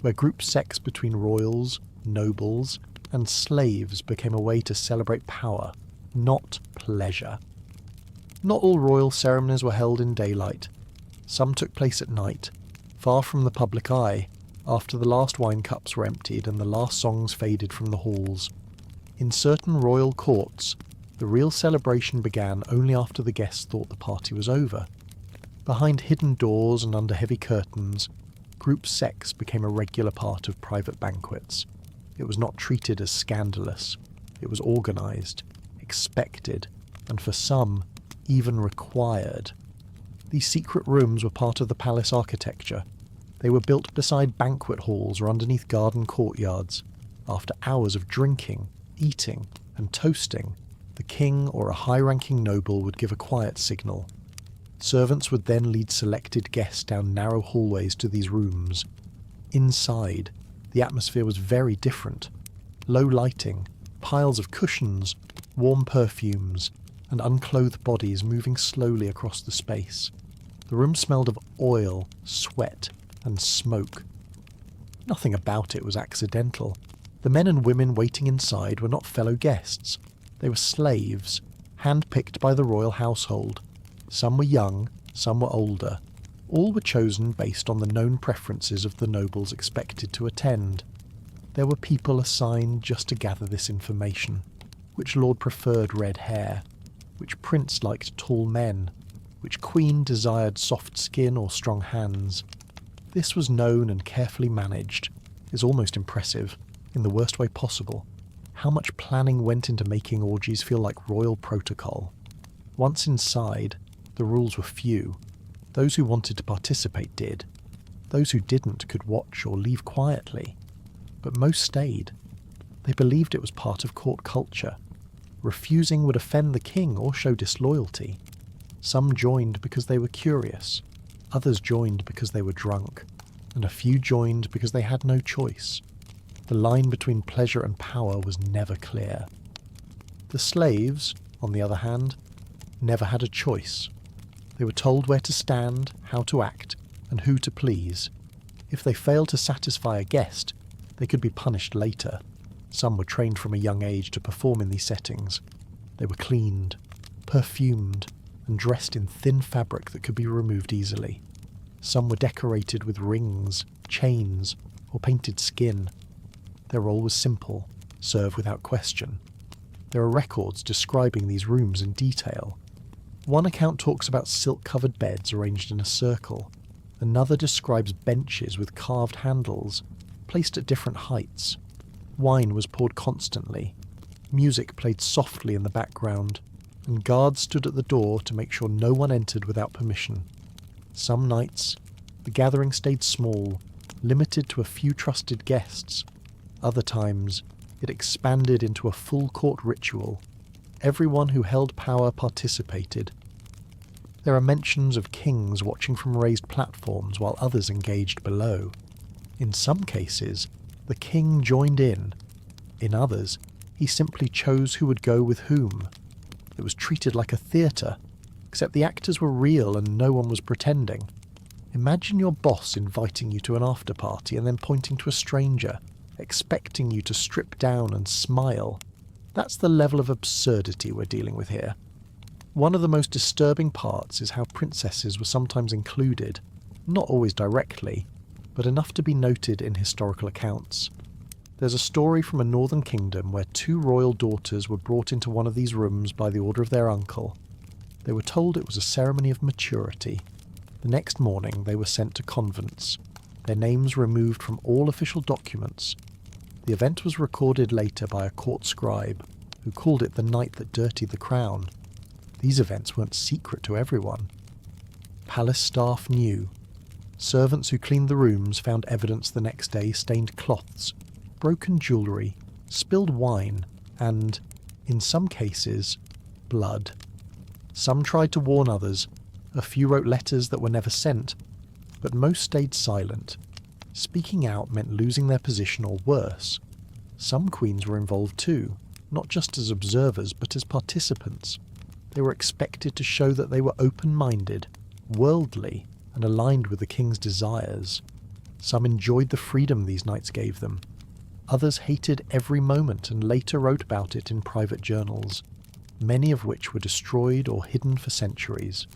where group sex between royals, nobles, and slaves became a way to celebrate power, not pleasure. Not all royal ceremonies were held in daylight. Some took place at night, far from the public eye, after the last wine cups were emptied and the last songs faded from the halls. In certain royal courts, the real celebration began only after the guests thought the party was over. Behind hidden doors and under heavy curtains, group sex became a regular part of private banquets. It was not treated as scandalous. It was organised, expected, and for some, even required. These secret rooms were part of the palace architecture. They were built beside banquet halls or underneath garden courtyards. After hours of drinking, eating, and toasting, the king or a high-ranking noble would give a quiet signal. Servants would then lead selected guests down narrow hallways to these rooms. Inside, the atmosphere was very different. Low lighting, piles of cushions, warm perfumes, and unclothed bodies moving slowly across the space. The room smelled of oil, sweat, and smoke. Nothing about it was accidental. The men and women waiting inside were not fellow guests. They were slaves, handpicked by the royal household. Some were young, some were older. All were chosen based on the known preferences of the nobles expected to attend. There were people assigned just to gather this information. Which lord preferred red hair? Which prince liked tall men? Which queen desired soft skin or strong hands? This was known and carefully managed. It's almost impressive, in the worst way possible. How much planning went into making orgies feel like royal protocol. Once inside, the rules were few. Those who wanted to participate did. Those who didn't could watch or leave quietly. But most stayed. They believed it was part of court culture. Refusing would offend the king or show disloyalty. Some joined because they were curious. Others joined because they were drunk. And a few joined because they had no choice. The line between pleasure and power was never clear. The slaves, on the other hand, never had a choice. They were told where to stand, how to act, and who to please. If they failed to satisfy a guest, they could be punished later. Some were trained from a young age to perform in these settings. They were cleaned, perfumed, and dressed in thin fabric that could be removed easily. Some were decorated with rings, chains, or painted skin. Their role was simple: serve without question. There are records describing these rooms in detail. One account talks about silk-covered beds arranged in a circle. Another describes benches with carved handles, placed at different heights. Wine was poured constantly. Music played softly in the background, and guards stood at the door to make sure no one entered without permission. Some nights, the gathering stayed small, limited to a few trusted guests. Other times, it expanded into a full court ritual. Everyone who held power participated. There are mentions of kings watching from raised platforms while others engaged below. In some cases, the king joined in. In others, he simply chose who would go with whom. It was treated like a theatre, except the actors were real and no one was pretending. Imagine your boss inviting you to an after-party and then pointing to a stranger, expecting you to strip down and smile. That's the level of absurdity we're dealing with here. One of the most disturbing parts is how princesses were sometimes included, not always directly, but enough to be noted in historical accounts. There's a story from a northern kingdom where two royal daughters were brought into one of these rooms by the order of their uncle. They were told it was a ceremony of maturity. The next morning they were sent to convents, their names removed from all official documents. The event was recorded later by a court scribe, who called it the night that dirtied the crown. These events weren't secret to everyone. Palace staff knew. Servants who cleaned the rooms found evidence the next day: stained cloths, broken jewellery, spilled wine, and, in some cases, blood. Some tried to warn others. A few wrote letters that were never sent, but most stayed silent. Speaking out meant losing their position or worse. Some queens were involved too, not just as observers but as participants. They were expected to show that they were open-minded, worldly, and aligned with the king's desires. Some enjoyed the freedom these nights gave them. Others hated every moment and later wrote about it in private journals. many of which were destroyed or hidden for centuries.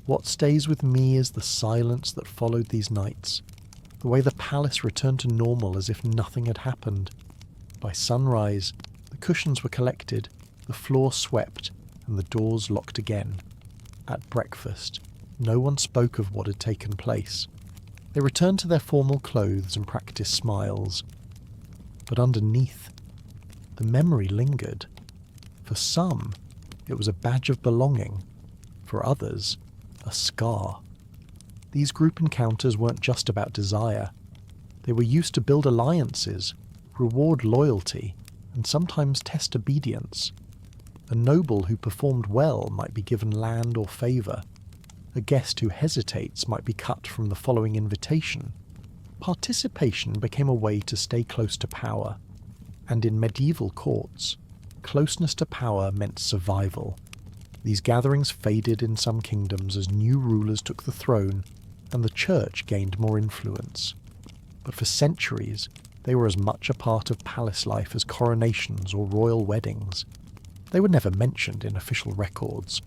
What stays with me is the silence that followed these nights, the way the palace returned to normal as if nothing had happened. By sunrise, the cushions were collected, the floor swept, and the doors locked again. At breakfast, no one spoke of what had taken place. They returned to their formal clothes and practiced smiles. But underneath, the memory lingered. For some, it was a badge of belonging. For others, a scar. These group encounters weren't just about desire. They were used to build alliances, reward loyalty, and sometimes test obedience. A noble who performed well might be given land or favour. A guest who hesitates might be cut from the following invitation. Participation became a way to stay close to power. And in medieval courts, closeness to power meant survival. These gatherings faded in some kingdoms as new rulers took the throne and the church gained more influence. But for centuries, they were as much a part of palace life as coronations or royal weddings. They were never mentioned in official records,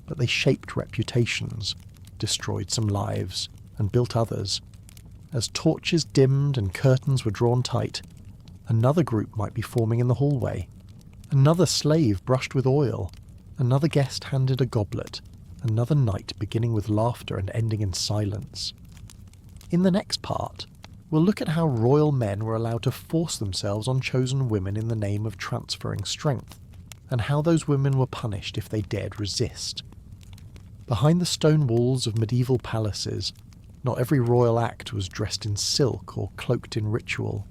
but they shaped reputations, destroyed some lives, and built others. As torches dimmed and curtains were drawn tight, another group might be forming in the hallway. Another slave brushed with oil. Another guest handed a goblet. Another night beginning with laughter and ending in silence. In the next part, we'll look at how royal men were allowed to force themselves on chosen women in the name of transferring strength, and how those women were punished if they dared resist. Behind the stone walls of medieval palaces, not every royal act was dressed in silk or cloaked in ritual.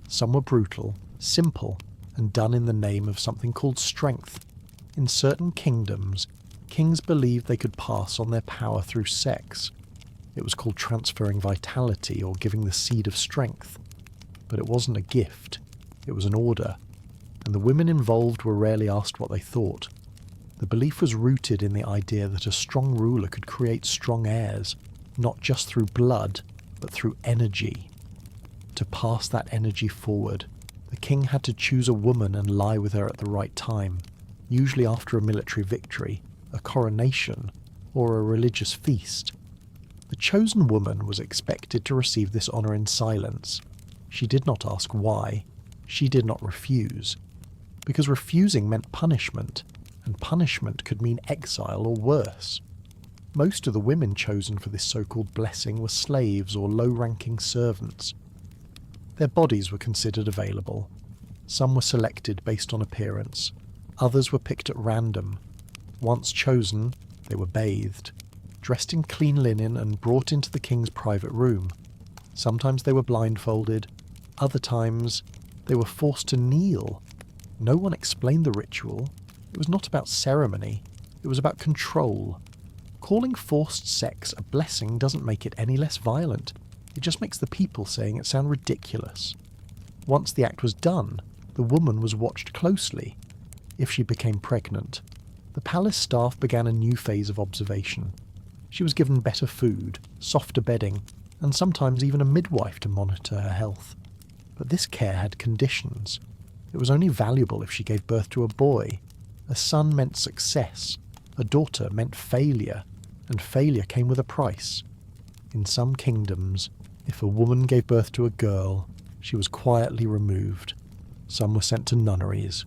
Some were brutal, simple, and done in the name of something called strength. In certain kingdoms, kings believed they could pass on their power through sex. It was called transferring vitality or giving the seed of strength. But it wasn't a gift, it was an order, and the women involved were rarely asked what they thought. The belief was rooted in the idea that a strong ruler could create strong heirs, not just through blood, but through energy. To pass that energy forward, the king had to choose a woman and lie with her at the right time, usually after a military victory, a coronation, or a religious feast. The chosen woman was expected to receive this honour in silence. She did not ask why. She did not refuse. Because refusing meant punishment, and punishment could mean exile or worse. Most of the women chosen for this so-called blessing were slaves or low-ranking servants. Their bodies were considered available. Some were selected based on appearance. Others were picked at random. Once chosen, they were bathed, dressed in clean linen and brought into the king's private room. Sometimes they were blindfolded. Other times, they were forced to kneel. No one explained the ritual. It was not about ceremony. It was about control. Calling forced sex a blessing doesn't make it any less violent. It just makes the people saying it sound ridiculous. Once the act was done, the woman was watched closely. If she became pregnant, the palace staff began a new phase of observation. She was given better food, softer bedding, and sometimes even a midwife to monitor her health. But this care had conditions. It was only valuable if she gave birth to a boy. A son meant success, a daughter meant failure, and failure came with a price. In some kingdoms, if a woman gave birth to a girl, she was quietly removed. Some were sent to nunneries.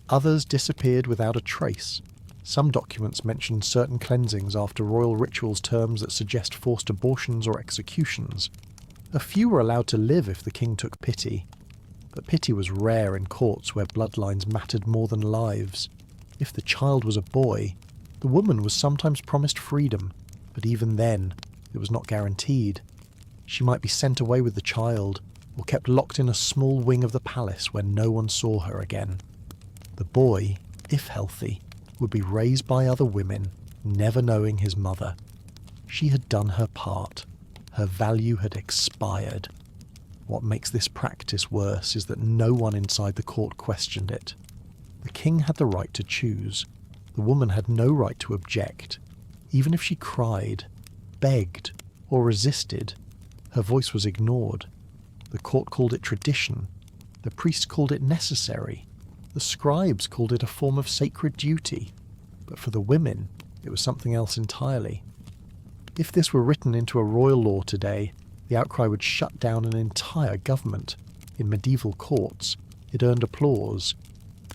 Others disappeared without a trace. Some documents mention certain cleansings after royal rituals, terms that suggest forced abortions or executions. A few were allowed to live if the king took pity. But pity was rare in courts where bloodlines mattered more than lives. If the child was a boy, the woman was sometimes promised freedom, but even then, it was not guaranteed. She might be sent away with the child, or kept locked in a small wing of the palace where no one saw her again. The boy, if healthy, would be raised by other women, never knowing his mother. She had done her part. Her value had expired. What makes this practice worse is that no one inside the court questioned it. The king had the right to choose. The woman had no right to object. Even if she cried, begged, or resisted, her voice was ignored. The court called it tradition. The priest called it necessary. The scribes called it a form of sacred duty, but for the women, it was something else entirely. If this were written into a royal law today, the outcry would shut down an entire government. In medieval courts, it earned applause.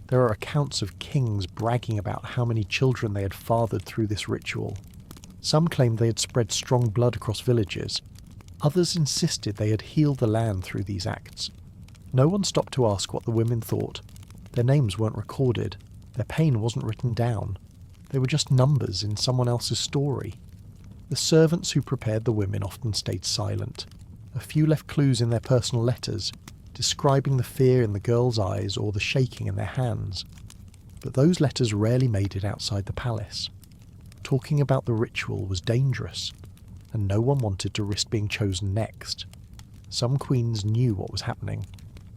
There are accounts of kings bragging about how many children they had fathered through this ritual. Some claimed they had spread strong blood across villages. Others insisted they had healed the land through these acts. No one stopped to ask what the women thought. Their names weren't recorded. Their pain wasn't written down. They were just numbers in someone else's story. The servants who prepared the women often stayed silent. A few left clues in their personal letters, describing the fear in the girls' eyes or the shaking in their hands. But those letters rarely made it outside the palace. Talking about the ritual was dangerous, and no one wanted to risk being chosen next. Some queens knew what was happening.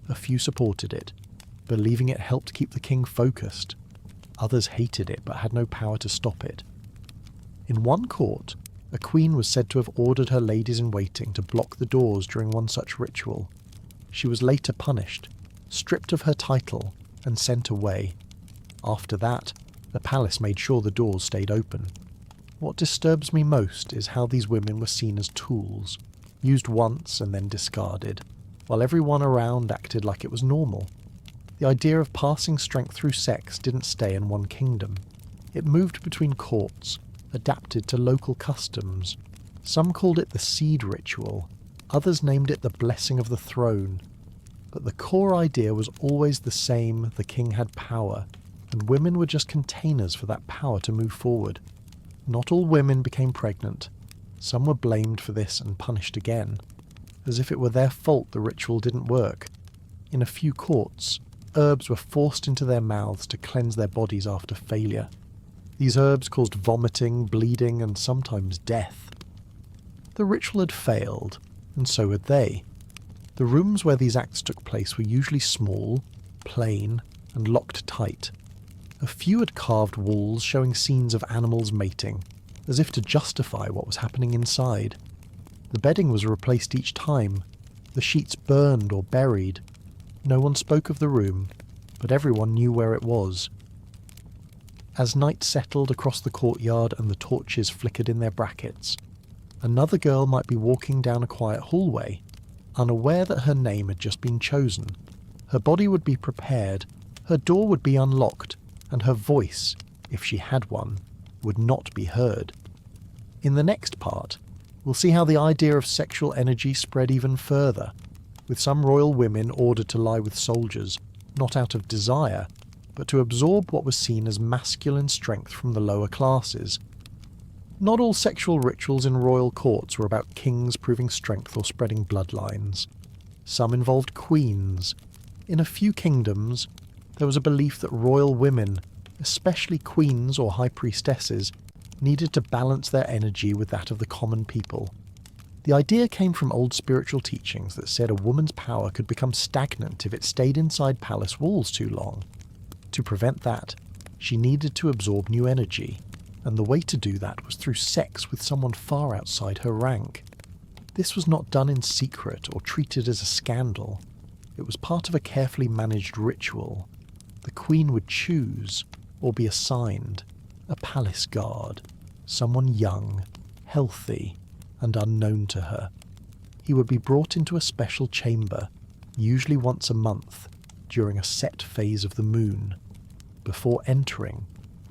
A few supported it, believing it helped keep the king focused. Others hated it but had no power to stop it. In one court, a queen was said to have ordered her ladies-in-waiting to block the doors during one such ritual. She was later punished, stripped of her title, and sent away. After that, the palace made sure the doors stayed open. What disturbs me most is how these women were seen as tools, used once and then discarded, while everyone around acted like it was normal. The idea of passing strength through sex didn't stay in one kingdom. It moved between courts, adapted to local customs. Some called it the seed ritual, others named it the blessing of the throne. But the core idea was always the same: the king had power, and women were just containers for that power to move forward. Not all women became pregnant. Some were blamed for this and punished again, as if it were their fault the ritual didn't work. In a few courts, herbs were forced into their mouths to cleanse their bodies after failure. These herbs caused vomiting, bleeding, and sometimes death. The ritual had failed, and so had they. The rooms where these acts took place were usually small, plain, and locked tight. A few had carved walls showing scenes of animals mating, as if to justify what was happening inside. The bedding was replaced each time, the sheets burned or buried. No one spoke of the room, but everyone knew where it was. As night settled across the courtyard and the torches flickered in their brackets, another girl might be walking down a quiet hallway, unaware that her name had just been chosen. Her body would be prepared, her door would be unlocked, and her voice, if she had one, would not be heard. In the next part, we'll see how the idea of sexual energy spread even further, with some royal women ordered to lie with soldiers, not out of desire, but to absorb what was seen as masculine strength from the lower classes. Not all sexual rituals in royal courts were about kings proving strength or spreading bloodlines. Some involved queens. In a few kingdoms, there was a belief that royal women, especially queens or high priestesses, needed to balance their energy with that of the common people. The idea came from old spiritual teachings that said a woman's power could become stagnant if it stayed inside palace walls too long. To prevent that, she needed to absorb new energy, and the way to do that was through sex with someone far outside her rank. This was not done in secret or treated as a scandal. It was part of a carefully managed ritual. The queen would choose, or be assigned, a palace guard, someone young, healthy, and unknown to her. He would be brought into a special chamber, usually once a month, during a set phase of the moon. Before entering,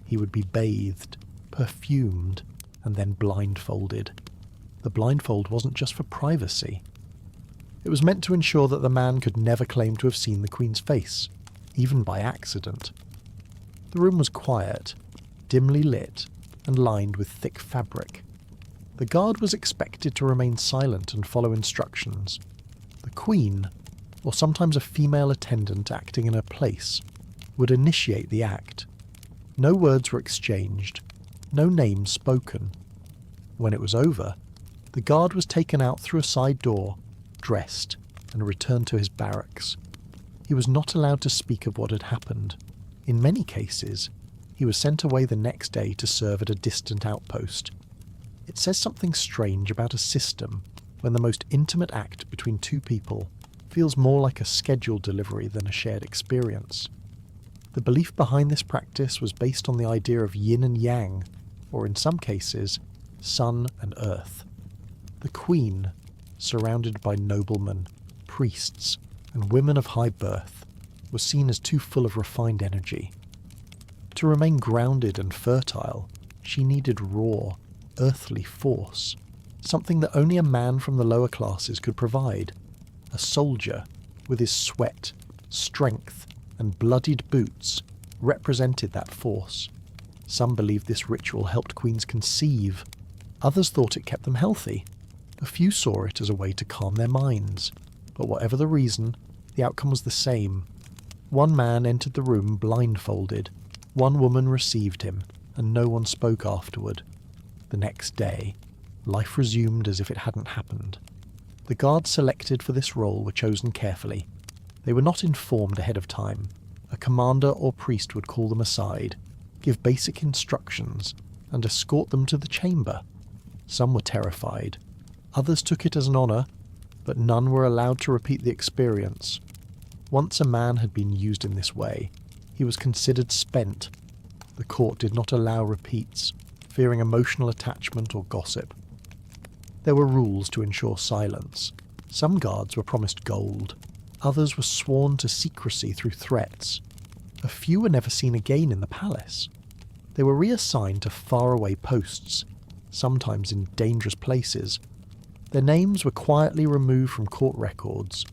he would be bathed, perfumed, and then blindfolded. The blindfold wasn't just for privacy. It was meant to ensure that the man could never claim to have seen the queen's face, even by accident. The room was quiet, dimly lit, and lined with thick fabric. The guard was expected to remain silent and follow instructions. The queen, or sometimes a female attendant acting in her place, would initiate the act. No words were exchanged, no names spoken. When it was over, the guard was taken out through a side door, dressed, and returned to his barracks. He was not allowed to speak of what had happened. In many cases, he was sent away the next day to serve at a distant outpost. It says something strange about a system when the most intimate act between two people feels more like a scheduled delivery than a shared experience. The belief behind this practice was based on the idea of yin and yang, or in some cases, sun and earth. The queen, surrounded by noblemen, priests, and women of high birth, was seen as too full of refined energy. To remain grounded and fertile, she needed raw, earthly force, something that only a man from the lower classes could provide. A soldier, with his sweat, strength, and bloodied boots, represented that force. Some believed this ritual helped queens conceive. Others thought it kept them healthy. A few saw it as a way to calm their minds. But whatever the reason, the outcome was the same. One man entered the room blindfolded. One woman received him, and no one spoke afterward. The next day, life resumed as if it hadn't happened. The guards selected for this role were chosen carefully. They were not informed ahead of time. A commander or priest would call them aside, give basic instructions, and escort them to the chamber. Some were terrified. Others took it as an honour, but none were allowed to repeat the experience. Once a man had been used in this way, he was considered spent. The court did not allow repeats, fearing emotional attachment or gossip. There were rules to ensure silence. Some guards were promised gold. Others were sworn to secrecy through threats. A few were never seen again in the palace. They were reassigned to faraway posts, sometimes in dangerous places. Their names were quietly removed from court records.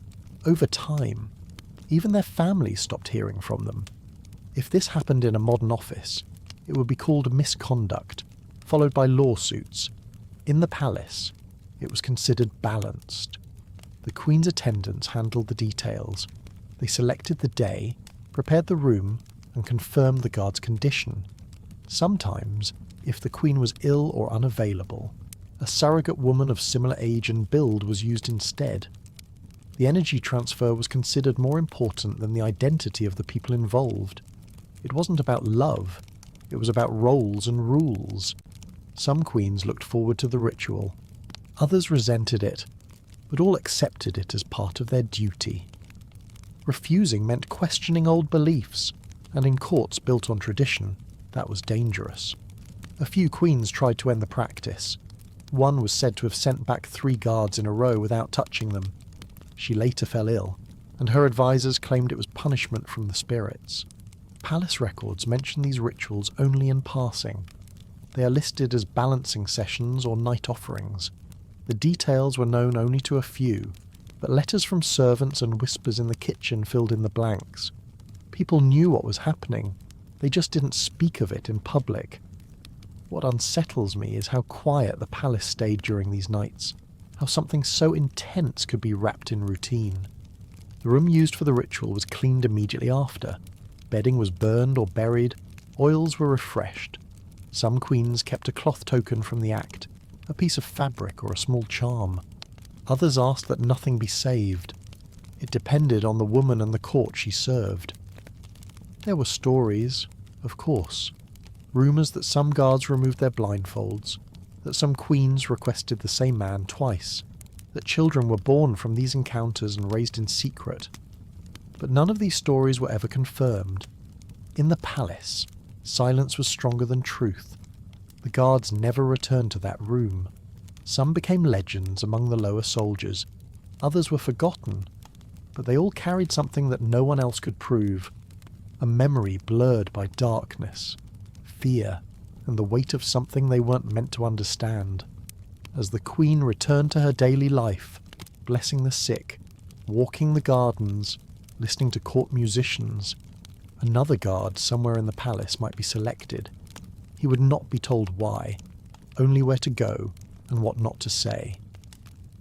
Over time, even their families stopped hearing from them. If this happened in a modern office, it would be called misconduct, followed by lawsuits. In the palace, it was considered balanced. The Queen's attendants handled the details. They selected the day, prepared the room, and confirmed the guard's condition. Sometimes, if the Queen was ill or unavailable, a surrogate woman of similar age and build was used instead. The energy transfer was considered more important than the identity of the people involved. It wasn't about love, it was about roles and rules. Some queens looked forward to the ritual. Others resented it, but all accepted it as part of their duty. Refusing meant questioning old beliefs, and in courts built on tradition, that was dangerous. A few queens tried to end the practice. One was said to have sent back 3 guards in a row without touching them. She later fell ill, and her advisors claimed it was punishment from the spirits. Palace records mention these rituals only in passing. They are listed as balancing sessions or night offerings. The details were known only to a few, but letters from servants and whispers in the kitchen filled in the blanks. People knew what was happening, they just didn't speak of it in public. What unsettles me is how quiet the palace stayed during these nights, how something so intense could be wrapped in routine. The room used for the ritual was cleaned immediately after. Bedding was burned or buried, oils were refreshed. Some queens kept a cloth token from the act, a piece of fabric or a small charm. Others asked that nothing be saved. It depended on the woman and the court she served. There were stories, of course. Rumours that some guards removed their blindfolds, that some queens requested the same man twice, that children were born from these encounters and raised in secret. But none of these stories were ever confirmed. In the palace, silence was stronger than truth. The guards never returned to that room. Some became legends among the lower soldiers. Others were forgotten, but they all carried something that no one else could prove. A memory blurred by darkness, fear, and the weight of something they weren't meant to understand. As the Queen returned to her daily life, blessing the sick, walking the gardens, listening to court musicians, another guard somewhere in the palace might be selected. He would not be told why, only where to go and what not to say.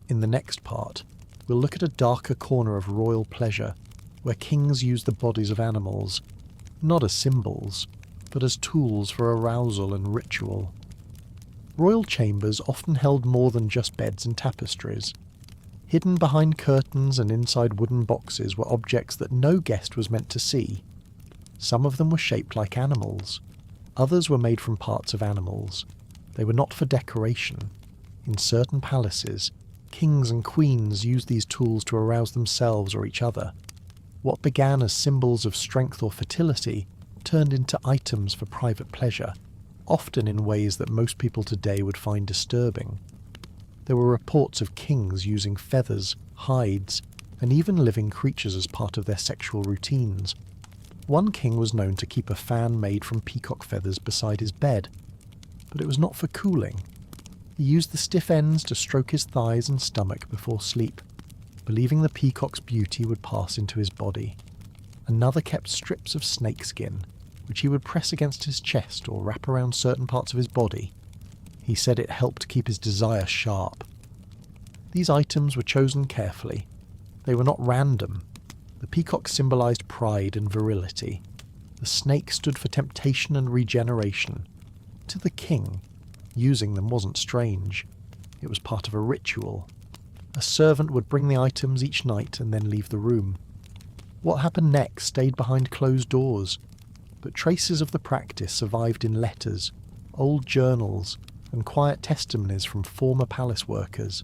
In the next part, we'll look at a darker corner of royal pleasure, where kings used the bodies of animals, not as symbols, but as tools for arousal and ritual. Royal chambers often held more than just beds and tapestries. Hidden behind curtains and inside wooden boxes were objects that no guest was meant to see. Some of them were shaped like animals. Others were made from parts of animals. They were not for decoration. In certain palaces, kings and queens used these tools to arouse themselves or each other. What began as symbols of strength or fertility turned into items for private pleasure, often in ways that most people today would find disturbing. There were reports of kings using feathers, hides, and even living creatures as part of their sexual routines. One king was known to keep a fan made from peacock feathers beside his bed, but it was not for cooling. He used the stiff ends to stroke his thighs and stomach before sleep, believing the peacock's beauty would pass into his body. Another kept strips of snakeskin, which he would press against his chest or wrap around certain parts of his body. He said it helped keep his desire sharp. These items were chosen carefully. They were not random. The peacock symbolized pride and virility. The snake stood for temptation and regeneration. To the king, using them wasn't strange. It was part of a ritual. A servant would bring the items each night and then leave the room. What happened next stayed behind closed doors, but traces of the practice survived in letters, old journals, and quiet testimonies from former palace workers.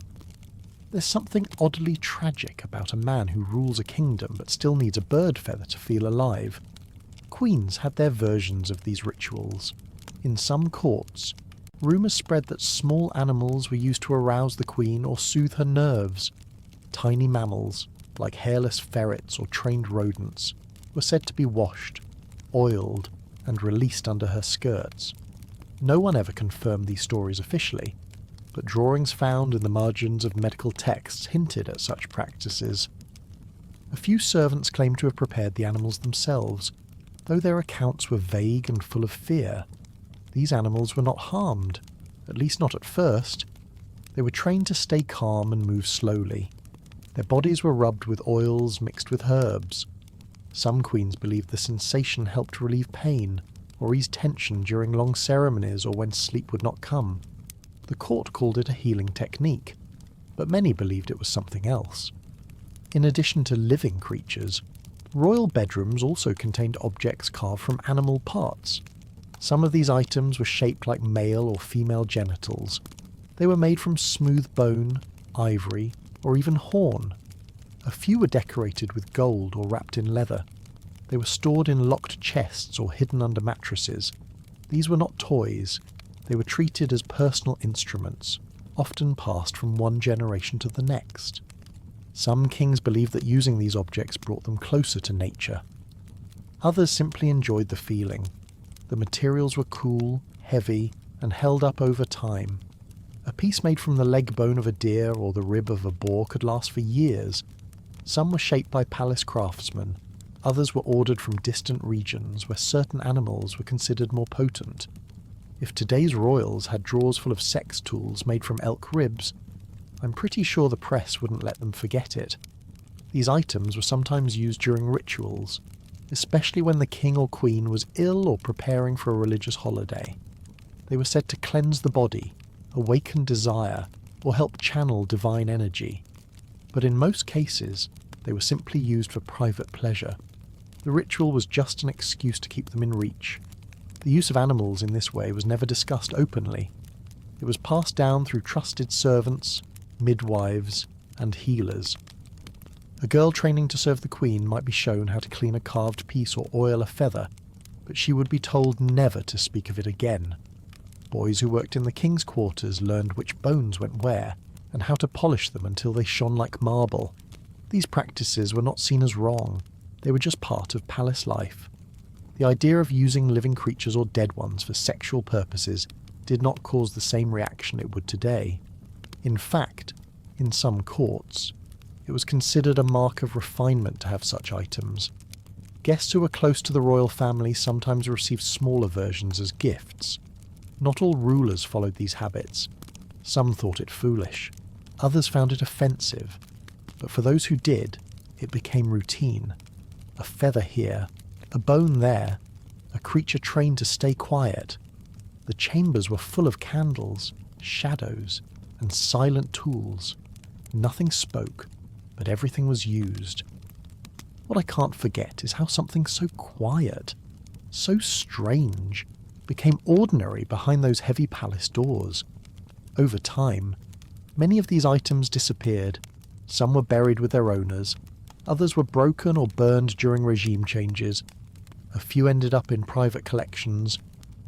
There's something oddly tragic about a man who rules a kingdom but still needs a bird feather to feel alive. Queens had their versions of these rituals. In some courts, rumours spread that small animals were used to arouse the queen or soothe her nerves. Tiny mammals, like hairless ferrets or trained rodents, were said to be washed, oiled, and released under her skirts. No one ever confirmed these stories officially, but drawings found in the margins of medical texts hinted at such practices. A few servants claimed to have prepared the animals themselves, though their accounts were vague and full of fear. These animals were not harmed, at least not at first. They were trained to stay calm and move slowly. Their bodies were rubbed with oils mixed with herbs. Some queens believed the sensation helped relieve pain or ease tension during long ceremonies or when sleep would not come. The court called it a healing technique, but many believed it was something else. In addition to living creatures, royal bedrooms also contained objects carved from animal parts. Some of these items were shaped like male or female genitals. They were made from smooth bone, ivory, or even horn. A few were decorated with gold or wrapped in leather. They were stored in locked chests or hidden under mattresses. These were not toys. They were treated as personal instruments, often passed from one generation to the next. Some kings believed that using these objects brought them closer to nature. Others simply enjoyed the feeling. The materials were cool, heavy, and held up over time. A piece made from the leg bone of a deer or the rib of a boar could last for years. Some were shaped by palace craftsmen. Others were ordered from distant regions where certain animals were considered more potent. If today's royals had drawers full of sex tools made from elk ribs, I'm pretty sure the press wouldn't let them forget it. These items were sometimes used during rituals, especially when the king or queen was ill or preparing for a religious holiday. They were said to cleanse the body, awaken desire, or help channel divine energy. But in most cases, they were simply used for private pleasure. The ritual was just an excuse to keep them in reach. The use of animals in this way was never discussed openly. It was passed down through trusted servants, midwives, and healers. A girl training to serve the queen might be shown how to clean a carved piece or oil a feather, but she would be told never to speak of it again. Boys who worked in the king's quarters learned which bones went where, and how to polish them until they shone like marble. These practices were not seen as wrong. They were just part of palace life. The idea of using living creatures or dead ones for sexual purposes did not cause the same reaction it would today. In fact, in some courts, it was considered a mark of refinement to have such items. Guests who were close to the royal family sometimes received smaller versions as gifts. Not all rulers followed these habits. Some thought it foolish. Others found it offensive. But for those who did, it became routine. A feather here, a bone there, a creature trained to stay quiet. The chambers were full of candles, shadows, and silent tools. Nothing spoke, but everything was used. What I can't forget is how something so quiet, so strange, became ordinary behind those heavy palace doors. Over time, many of these items disappeared. Some were buried with their owners, Others were broken or burned during regime changes. A few ended up in private collections,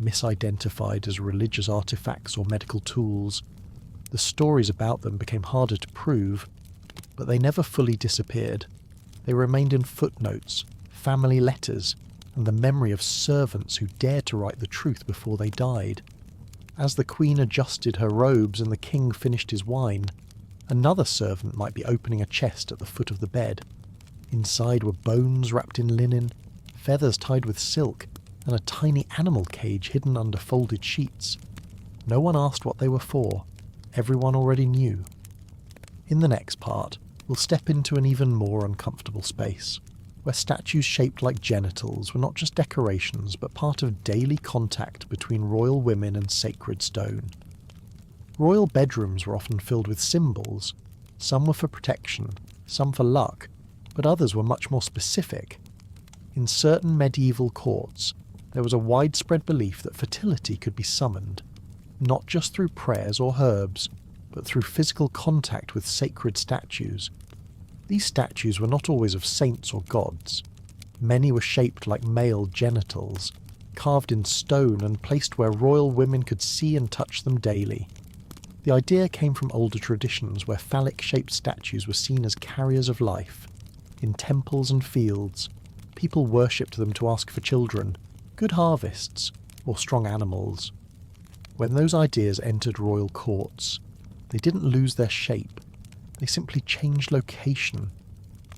misidentified as religious artifacts or medical tools. The stories about them became harder to prove, but they never fully disappeared. They remained in footnotes, family letters, and the memory of servants who dared to write the truth before they died. As the queen adjusted her robes and the king finished his wine, another servant might be opening a chest at the foot of the bed. Inside were bones wrapped in linen, feathers tied with silk, and a tiny animal cage hidden under folded sheets. No one asked what they were for. Everyone already knew. In the next part, we'll step into an even more uncomfortable space, where statues shaped like genitals were not just decorations but part of daily contact between royal women and sacred stone. Royal bedrooms were often filled with symbols. Some were for protection, some for luck, but others were much more specific. In certain medieval courts, there was a widespread belief that fertility could be summoned, not just through prayers or herbs, but through physical contact with sacred statues. These statues were not always of saints or gods. Many were shaped like male genitals, carved in stone and placed where royal women could see and touch them daily. The idea came from older traditions where phallic-shaped statues were seen as carriers of life. In temples and fields, people worshipped them to ask for children, good harvests, or strong animals. When those ideas entered royal courts, they didn't lose their shape. They simply changed location.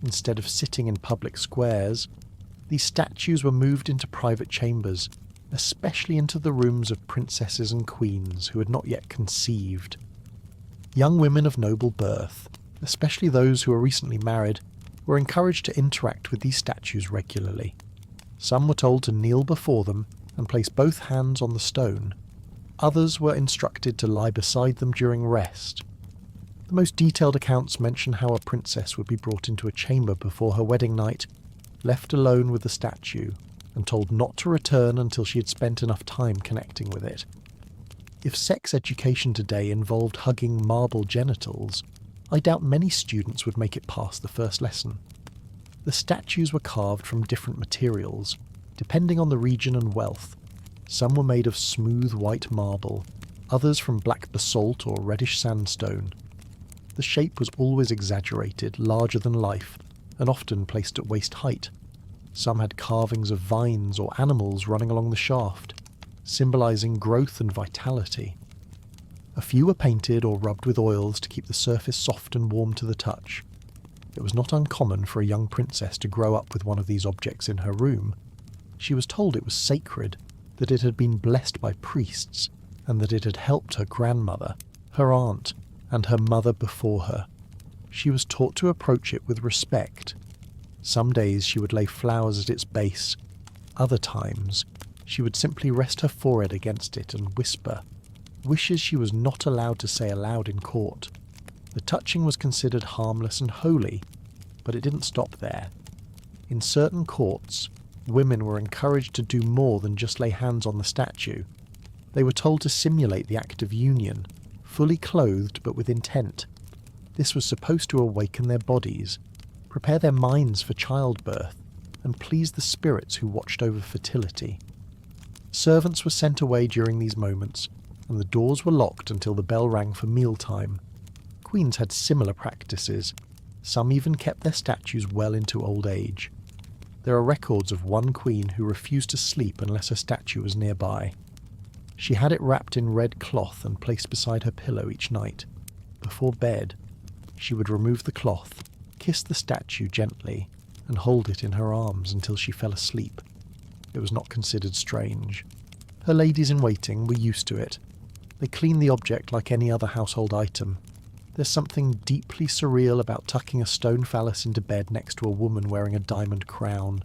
Instead of sitting in public squares, these statues were moved into private chambers, especially into the rooms of princesses and queens who had not yet conceived. Young women of noble birth, especially those who were recently married, were encouraged to interact with these statues regularly. Some were told to kneel before them and place both hands on the stone. Others were instructed to lie beside them during rest. The most detailed accounts mention how a princess would be brought into a chamber before her wedding night, left alone with the statue, and told not to return until she had spent enough time connecting with it. If sex education today involved hugging marble genitals, I doubt many students would make it past the first lesson. The statues were carved from different materials, depending on the region and wealth. Some were made of smooth white marble, others from black basalt or reddish sandstone. The shape was always exaggerated, larger than life, and often placed at waist height. Some had carvings of vines or animals running along the shaft, symbolizing growth and vitality. A few were painted or rubbed with oils to keep the surface soft and warm to the touch. It was not uncommon for a young princess to grow up with one of these objects in her room. She was told it was sacred, that it had been blessed by priests, and that it had helped her grandmother, her aunt, and her mother before her. She was taught to approach it with respect. Some days she would lay flowers at its base. Other times, she would simply rest her forehead against it and whisper, wishes she was not allowed to say aloud in court. The touching was considered harmless and holy, but it didn't stop there. In certain courts, women were encouraged to do more than just lay hands on the statue. They were told to simulate the act of union, fully clothed but with intent. This was supposed to awaken their bodies, prepare their minds for childbirth, and please the spirits who watched over fertility. Servants were sent away during these moments, and the doors were locked until the bell rang for mealtime. Queens had similar practices. Some even kept their statues well into old age. There are records of one queen who refused to sleep unless her statue was nearby. She had it wrapped in red cloth and placed beside her pillow each night. Before bed, she would remove the cloth, kiss the statue gently, and hold it in her arms until she fell asleep. It was not considered strange. Her ladies-in-waiting were used to it. They cleaned the object like any other household item. There's something deeply surreal about tucking a stone phallus into bed next to a woman wearing a diamond crown.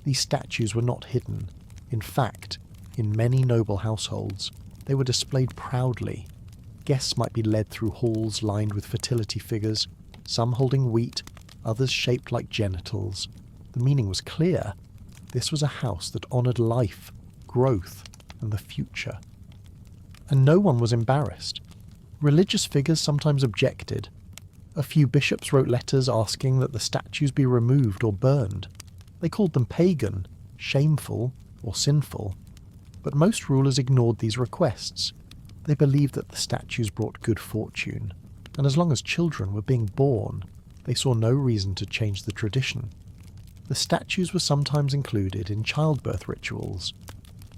These statues were not hidden. In fact, in many noble households, they were displayed proudly. Guests might be led through halls lined with fertility figures, some holding wheat, others shaped like genitals. The meaning was clear. This was a house that honoured life, growth, and the future. And no one was embarrassed. Religious figures sometimes objected. A few bishops wrote letters asking that the statues be removed or burned. They called them pagan, shameful, or sinful. But most rulers ignored these requests. They believed that the statues brought good fortune, and as long as children were being born, they saw no reason to change the tradition. The statues were sometimes included in childbirth rituals.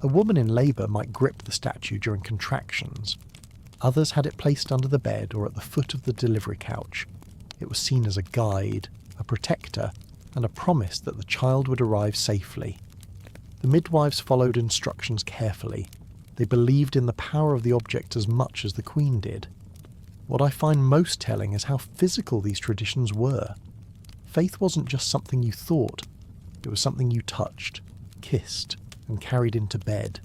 A woman in labour might grip the statue during contractions. Others had it placed under the bed or at the foot of the delivery couch. It was seen as a guide, a protector, and a promise that the child would arrive safely. The midwives followed instructions carefully. They believed in the power of the object as much as the Queen did. What I find most telling is how physical these traditions were. Faith wasn't just something you thought, it was something you touched, kissed, and carried into bed.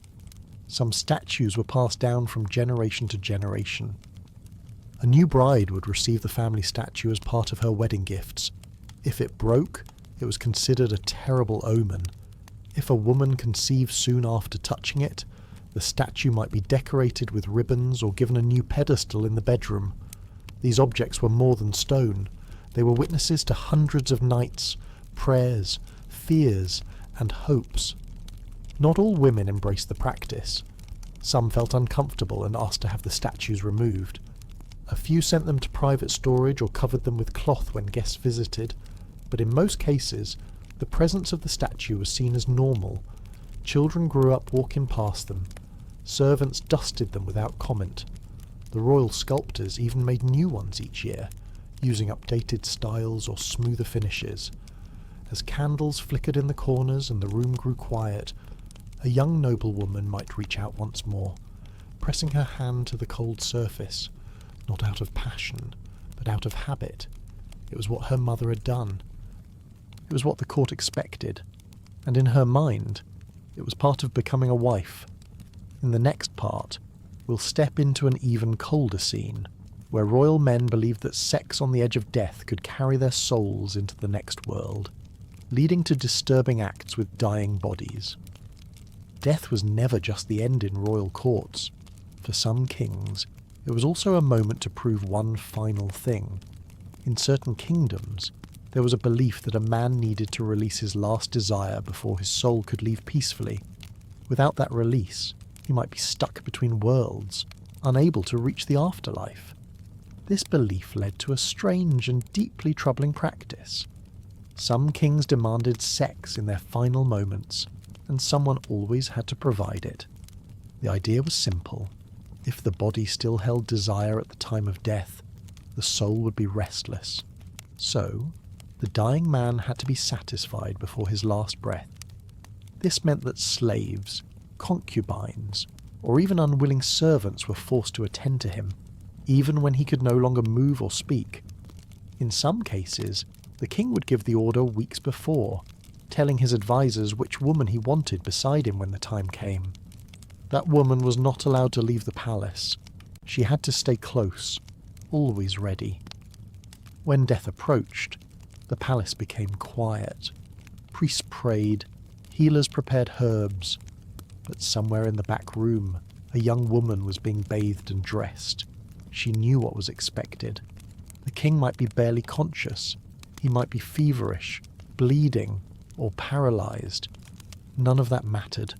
Some statues were passed down from generation to generation. A new bride would receive the family statue as part of her wedding gifts. If it broke, it was considered a terrible omen. If a woman conceived soon after touching it, the statue might be decorated with ribbons or given a new pedestal in the bedroom. These objects were more than stone. They were witnesses to hundreds of nights, prayers, fears, and hopes. Not all women embraced the practice. Some felt uncomfortable and asked to have the statues removed. A few sent them to private storage or covered them with cloth when guests visited, but in most cases, the presence of the statue was seen as normal. Children grew up walking past them. Servants dusted them without comment. The royal sculptors even made new ones each year, using updated styles or smoother finishes. As candles flickered in the corners and the room grew quiet, a young noblewoman might reach out once more, pressing her hand to the cold surface, not out of passion, but out of habit. It was what her mother had done. It was what the court expected, and in her mind, it was part of becoming a wife. In the next part, we'll step into an even colder scene, where royal men believed that sex on the edge of death could carry their souls into the next world, leading to disturbing acts with dying bodies. Death was never just the end in royal courts. For some kings, it was also a moment to prove one final thing. In certain kingdoms, there was a belief that a man needed to release his last desire before his soul could leave peacefully. Without that release, he might be stuck between worlds, unable to reach the afterlife. This belief led to a strange and deeply troubling practice. Some kings demanded sex in their final moments, and someone always had to provide it. The idea was simple. If the body still held desire at the time of death, the soul would be restless. So, the dying man had to be satisfied before his last breath. This meant that slaves, concubines, or even unwilling servants were forced to attend to him, even when he could no longer move or speak. In some cases, the king would give the order weeks before, telling his advisors which woman he wanted beside him when the time came. That woman was not allowed to leave the palace. She had to stay close, always ready. When death approached, the palace became quiet. Priests prayed, healers prepared herbs, but somewhere in the back room, a young woman was being bathed and dressed. She knew what was expected. The king might be barely conscious. He might be feverish, bleeding, or paralyzed. None of that mattered.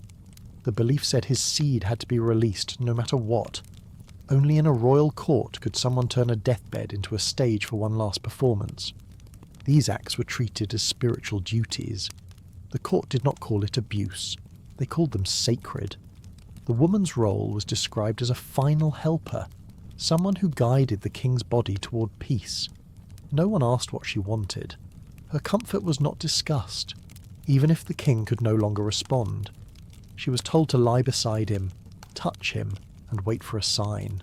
The belief said his seed had to be released no matter what. Only in a royal court could someone turn a deathbed into a stage for one last performance. These acts were treated as spiritual duties. The court did not call it abuse. They called them sacred. The woman's role was described as a final helper, someone who guided the king's body toward peace. No one asked what she wanted. Her comfort was not discussed, even if the king could no longer respond. She was told to lie beside him, touch him, and wait for a sign.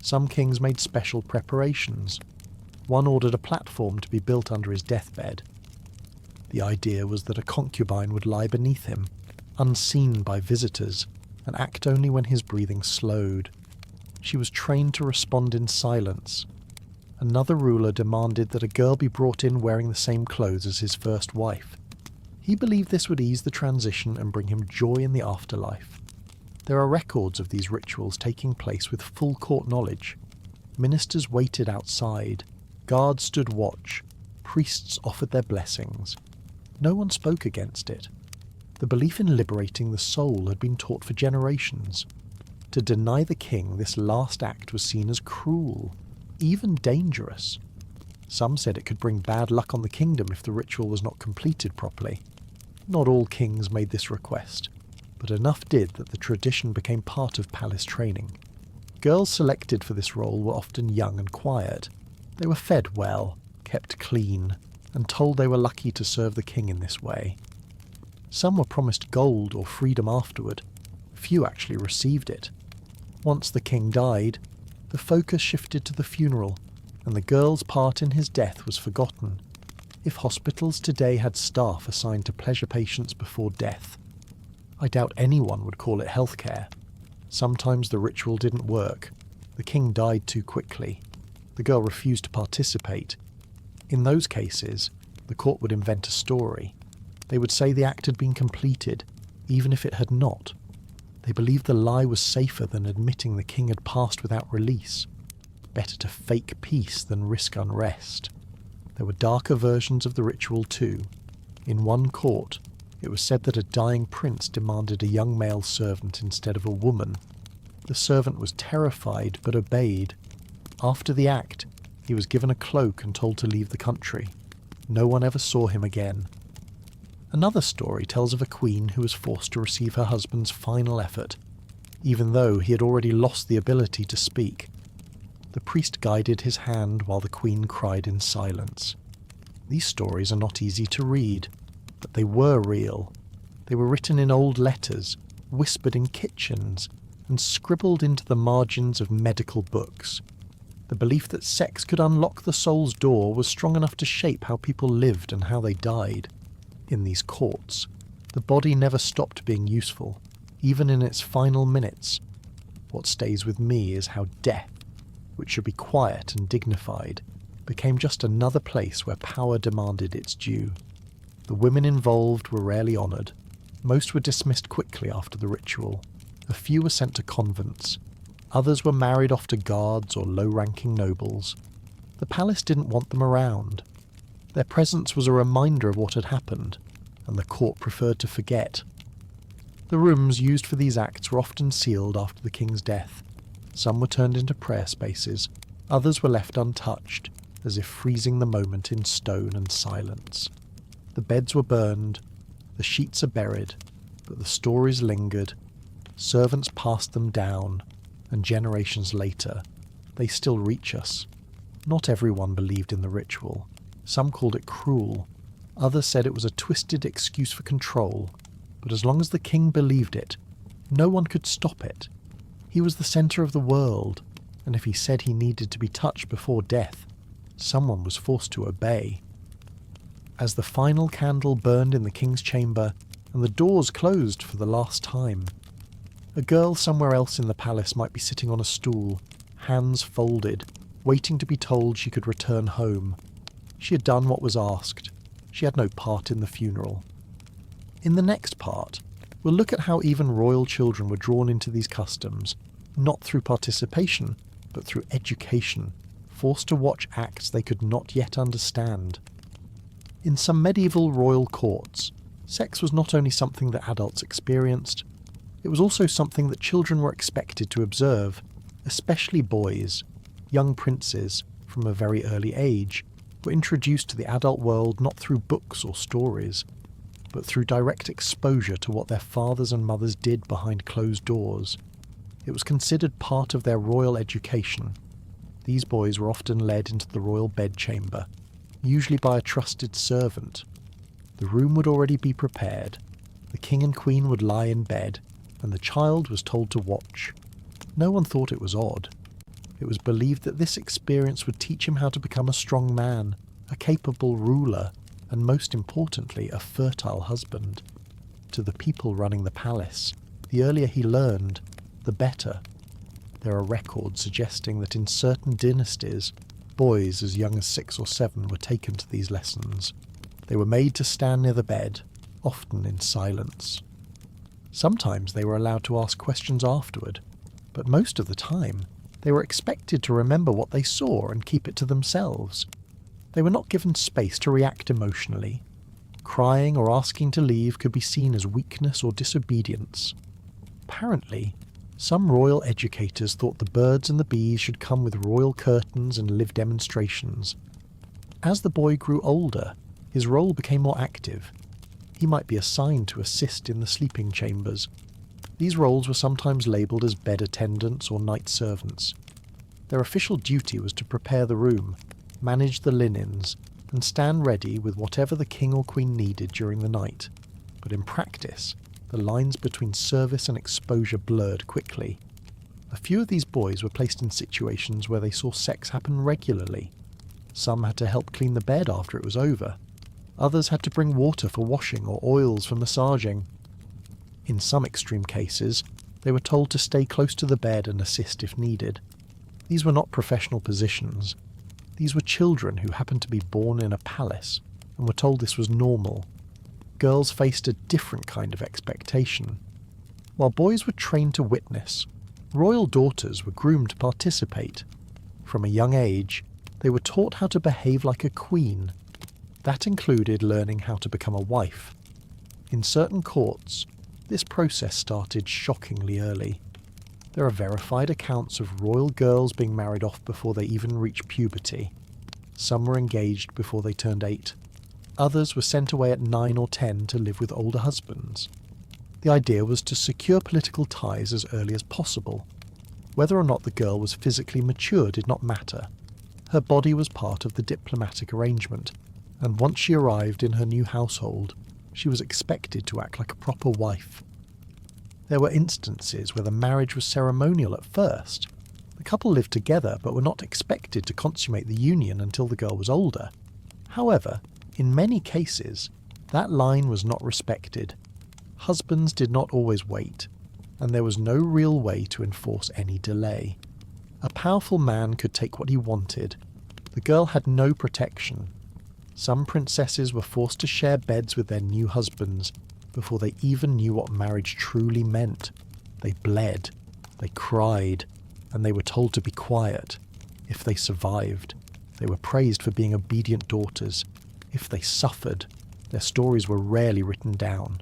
Some kings made special preparations. One ordered a platform to be built under his deathbed. The idea was that a concubine would lie beneath him, unseen by visitors, and act only when his breathing slowed. She was trained to respond in silence. Another ruler demanded that a girl be brought in wearing the same clothes as his first wife. He believed this would ease the transition and bring him joy in the afterlife. There are records of these rituals taking place with full court knowledge. Ministers waited outside, Guards stood watch. Priests offered their blessings. No one spoke against it. The belief in liberating the soul had been taught for generations. To deny the king this last act was seen as cruel, even dangerous. Some said it could bring bad luck on the kingdom if the ritual was not completed properly. Not all kings made this request, but enough did that the tradition became part of palace training. Girls selected for this role were often young and quiet. They were fed well, kept clean, and told they were lucky to serve the king in this way. Some were promised gold or freedom afterward. Few actually received it. Once the king died, the focus shifted to the funeral, and the girl's part in his death was forgotten. If hospitals today had staff assigned to pleasure patients before death, I doubt anyone would call it healthcare. Sometimes the ritual didn't work. The king died too quickly. The girl refused to participate. In those cases, the court would invent a story. They would say the act had been completed, even if it had not. They believed the lie was safer than admitting the king had passed without release. Better to fake peace than risk unrest. There were darker versions of the ritual too. In one court, it was said that a dying prince demanded a young male servant instead of a woman. The servant was terrified but obeyed. After the act, he was given a cloak and told to leave the country. No one ever saw him again. Another story tells of a queen who was forced to receive her husband's final effort, even though he had already lost the ability to speak. The priest guided his hand while the queen cried in silence. These stories are not easy to read, but they were real. They were written in old letters, whispered in kitchens, and scribbled into the margins of medical books. The belief that sex could unlock the soul's door was strong enough to shape how people lived and how they died. In these courts, the body never stopped being useful, even in its final minutes. What stays with me is how death, which should be quiet and dignified, became just another place where power demanded its due. The women involved were rarely honoured. Most were dismissed quickly after the ritual. A few were sent to convents. Others were married off to guards or low-ranking nobles. The palace didn't want them around. Their presence was a reminder of what had happened, and the court preferred to forget. The rooms used for these acts were often sealed after the king's death. Some were turned into prayer spaces, others were left untouched, as if freezing the moment in stone and silence. The beds were burned, the sheets are buried, but the stories lingered. Servants passed them down, and generations later, they still reach us. Not everyone believed in the ritual. Some called it cruel. Others said it was a twisted excuse for control. But as long as the king believed it, no one could stop it. He was the centre of the world, and if he said he needed to be touched before death, someone was forced to obey. As the final candle burned in the king's chamber, and the doors closed for the last time, a girl somewhere else in the palace might be sitting on a stool, hands folded, waiting to be told she could return home. She had done what was asked. She had no part in the funeral. In the next part, we'll look at how even royal children were drawn into these customs, not through participation, but through education, forced to watch acts they could not yet understand. In some medieval royal courts, sex was not only something that adults experienced, it was also something that children were expected to observe, especially boys. Young princes, from a very early age, were introduced to the adult world not through books or stories, but through direct exposure to what their fathers and mothers did behind closed doors. It was considered part of their royal education. These boys were often led into the royal bedchamber, usually by a trusted servant. The room would already be prepared. The king and queen would lie in bed, and the child was told to watch. No one thought it was odd. It was believed that this experience would teach him how to become a strong man, a capable ruler, and most importantly, a fertile husband. To the people running the palace, the earlier he learned, the better. There are records suggesting that in certain dynasties, boys as young as 6 or 7 were taken to these lessons. They were made to stand near the bed, often in silence. Sometimes they were allowed to ask questions afterward, but most of the time, they were expected to remember what they saw and keep it to themselves. They were not given space to react emotionally. Crying or asking to leave could be seen as weakness or disobedience. Apparently, some royal educators thought the birds and the bees should come with royal curtains and live demonstrations. As the boy grew older, his role became more active. He might be assigned to assist in the sleeping chambers. These roles were sometimes labelled as bed attendants or night servants. Their official duty was to prepare the room, manage the linens, and stand ready with whatever the king or queen needed during the night. But in practice, the lines between service and exposure blurred quickly. A few of these boys were placed in situations where they saw sex happen regularly. Some had to help clean the bed after it was over. Others had to bring water for washing or oils for massaging. In some extreme cases, they were told to stay close to the bed and assist if needed. These were not professional positions. These were children who happened to be born in a palace and were told this was normal. Girls faced a different kind of expectation. While boys were trained to witness, royal daughters were groomed to participate. From a young age, they were taught how to behave like a queen. That included learning how to become a wife. In certain courts, this process started shockingly early. There are verified accounts of royal girls being married off before they even reached puberty. Some were engaged before they turned 8. Others were sent away at 9 or 10 to live with older husbands. The idea was to secure political ties as early as possible. Whether or not the girl was physically mature did not matter. Her body was part of the diplomatic arrangement, and once she arrived in her new household, she was expected to act like a proper wife. There were instances where the marriage was ceremonial at first. The couple lived together but were not expected to consummate the union until the girl was older. However, in many cases, that line was not respected. Husbands did not always wait, and there was no real way to enforce any delay. A powerful man could take what he wanted. The girl had no protection. Some princesses were forced to share beds with their new husbands before they even knew what marriage truly meant. They bled, they cried, and they were told to be quiet. If they survived, they were praised for being obedient daughters. If they suffered, their stories were rarely written down.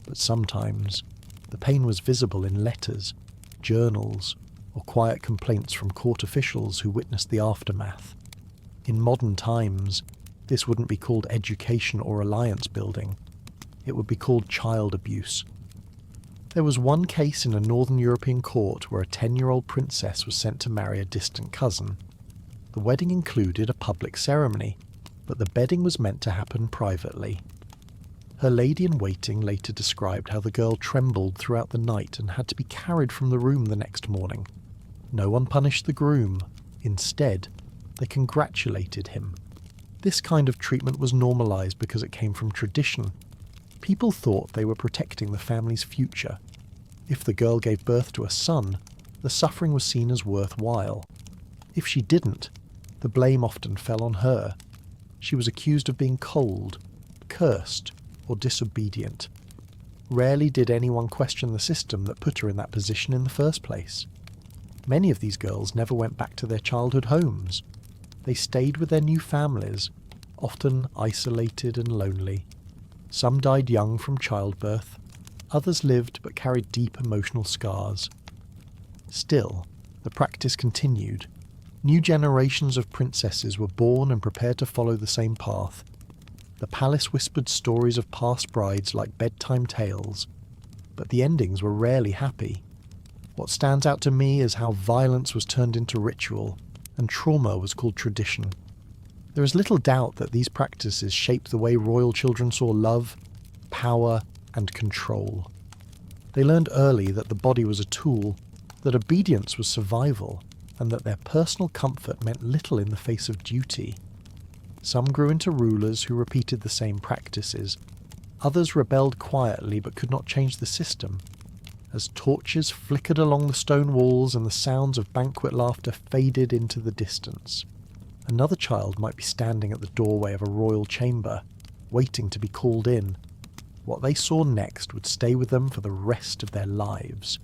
But sometimes, the pain was visible in letters, journals, or quiet complaints from court officials who witnessed the aftermath. In modern times, this wouldn't be called education or alliance building. It would be called child abuse. There was one case in a Northern European court where a 10-year-old princess was sent to marry a distant cousin. The wedding included a public ceremony, but the bedding was meant to happen privately. Her lady-in-waiting later described how the girl trembled throughout the night and had to be carried from the room the next morning. No one punished the groom. Instead, they congratulated him. This kind of treatment was normalized because it came from tradition. People thought they were protecting the family's future. If the girl gave birth to a son, the suffering was seen as worthwhile. If she didn't, the blame often fell on her. She was accused of being cold, cursed, or disobedient. Rarely did anyone question the system that put her in that position in the first place. Many of these girls never went back to their childhood homes. They stayed with their new families, often isolated and lonely. Some died young from childbirth, others lived but carried deep emotional scars. Still, the practice continued. New generations of princesses were born and prepared to follow the same path. The palace whispered stories of past brides like bedtime tales, but the endings were rarely happy. What stands out to me is how violence was turned into ritual, and trauma was called tradition. There is little doubt that these practices shaped the way royal children saw love, power, and control. They learned early that the body was a tool, that obedience was survival, and that their personal comfort meant little in the face of duty. Some grew into rulers who repeated the same practices. Others rebelled quietly but could not change the system. As torches flickered along the stone walls and the sounds of banquet laughter faded into the distance, another child might be standing at the doorway of a royal chamber, waiting to be called in. What they saw next would stay with them for the rest of their lives.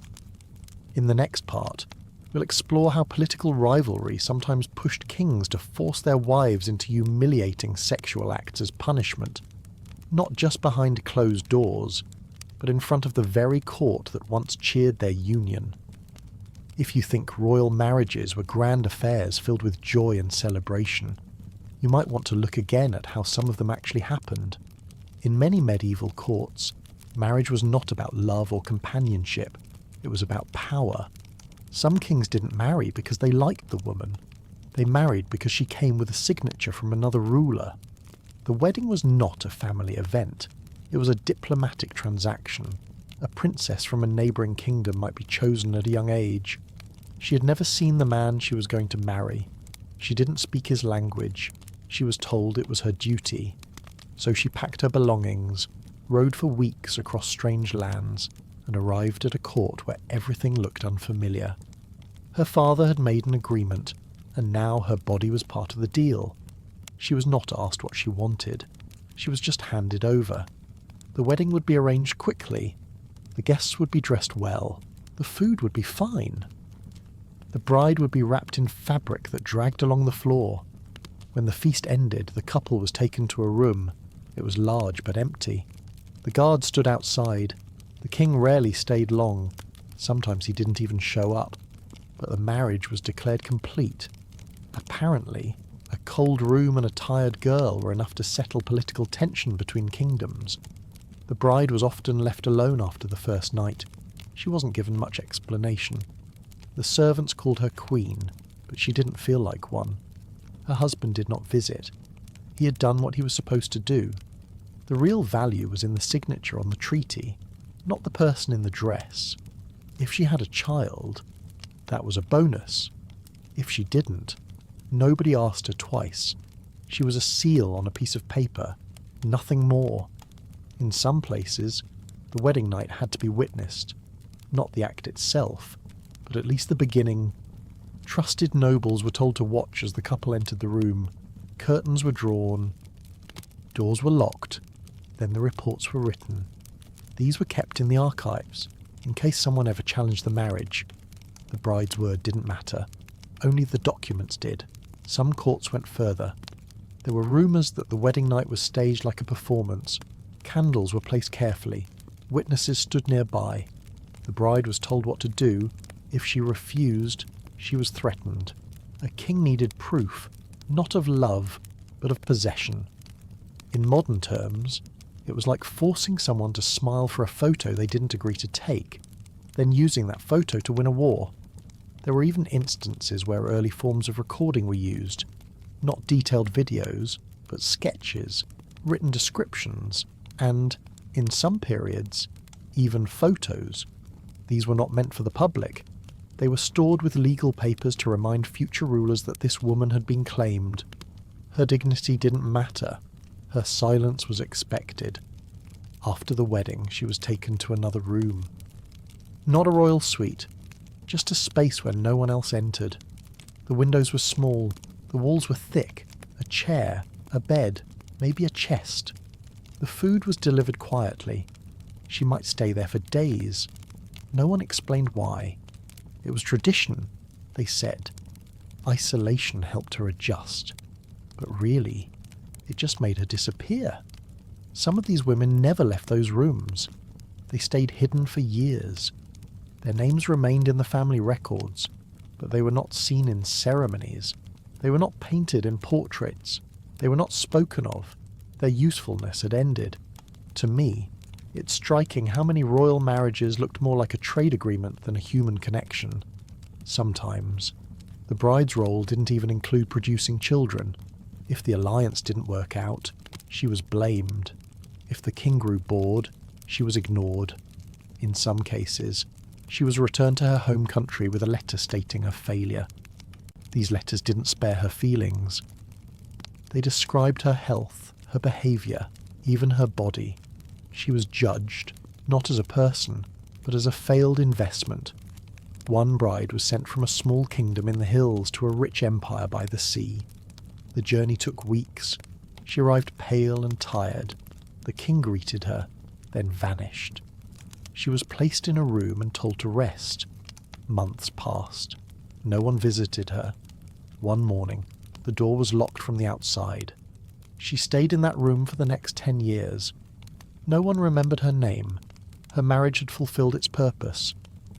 In the next part, We'll explore how political rivalry sometimes pushed kings to force their wives into humiliating sexual acts as punishment, not just behind closed doors, but in front of the very court that once cheered their union. If you think royal marriages were grand affairs filled with joy and celebration, you might want to look again at how some of them actually happened. In many medieval courts, marriage was not about love or companionship, it was about power. Some kings didn't marry because they liked the woman. They married because she came with a signature from another ruler. The wedding was not a family event. It was a diplomatic transaction. A princess from a neighbouring kingdom might be chosen at a young age. She had never seen the man she was going to marry. She didn't speak his language. She was told it was her duty. So she packed her belongings, rode for weeks across strange lands, and arrived at a court where everything looked unfamiliar. Her father had made an agreement, and now her body was part of the deal. She was not asked what she wanted. She was just handed over. The wedding would be arranged quickly. The guests would be dressed well. The food would be fine. The bride would be wrapped in fabric that dragged along the floor. When the feast ended, the couple was taken to a room. It was large but empty. The guard stood outside. The king rarely stayed long. Sometimes he didn't even show up. But the marriage was declared complete. Apparently, a cold room and a tired girl were enough to settle political tension between kingdoms. The bride was often left alone after the first night. She wasn't given much explanation. The servants called her queen, but she didn't feel like one. Her husband did not visit. He had done what he was supposed to do. The real value was in the signature on the treaty, not the person in the dress. If she had a child, that was a bonus. If she didn't, nobody asked her twice. She was a seal on a piece of paper, nothing more. In some places, the wedding night had to be witnessed, not the act itself, but at least the beginning. Trusted nobles were told to watch as the couple entered the room. Curtains were drawn. Doors were locked. Then the reports were written. These were kept in the archives, in case someone ever challenged the marriage. The bride's word didn't matter. Only the documents did. Some courts went further. There were rumours that the wedding night was staged like a performance. Candles were placed carefully. Witnesses stood nearby. The bride was told what to do. If she refused, she was threatened. A king needed proof, not of love, but of possession. In modern terms, it was like forcing someone to smile for a photo they didn't agree to take, then using that photo to win a war. There were even instances where early forms of recording were used. Not detailed videos, but sketches, written descriptions, and, in some periods, even photos. These were not meant for the public. They were stored with legal papers to remind future rulers that this woman had been claimed. Her dignity didn't matter. Her silence was expected. After the wedding, she was taken to another room. Not a royal suite, just a space where no one else entered. The windows were small, the walls were thick, a chair, a bed, maybe a chest. The food was delivered quietly. She might stay there for days. No one explained why. It was tradition, they said. Isolation helped her adjust. But really, it just made her disappear. Some of these women never left those rooms. They stayed hidden for years. Their names remained in the family records, but they were not seen in ceremonies. They were not painted in portraits. They were not spoken of. Their usefulness had ended. To me, it's striking how many royal marriages looked more like a trade agreement than a human connection. Sometimes, the bride's role didn't even include producing children. If the alliance didn't work out, she was blamed. If the king grew bored, she was ignored. In some cases, she was returned to her home country with a letter stating her failure. These letters didn't spare her feelings. They described her health, her behaviour, even her body. She was judged, not as a person, but as a failed investment. One bride was sent from a small kingdom in the hills to a rich empire by the sea. The journey took weeks. She arrived pale and tired. The king greeted her, then vanished. She was placed in a room and told to rest. Months passed. No one visited her. One morning, the door was locked from the outside. She stayed in that room for the next 10 years. No one remembered her name. Her marriage had fulfilled its purpose,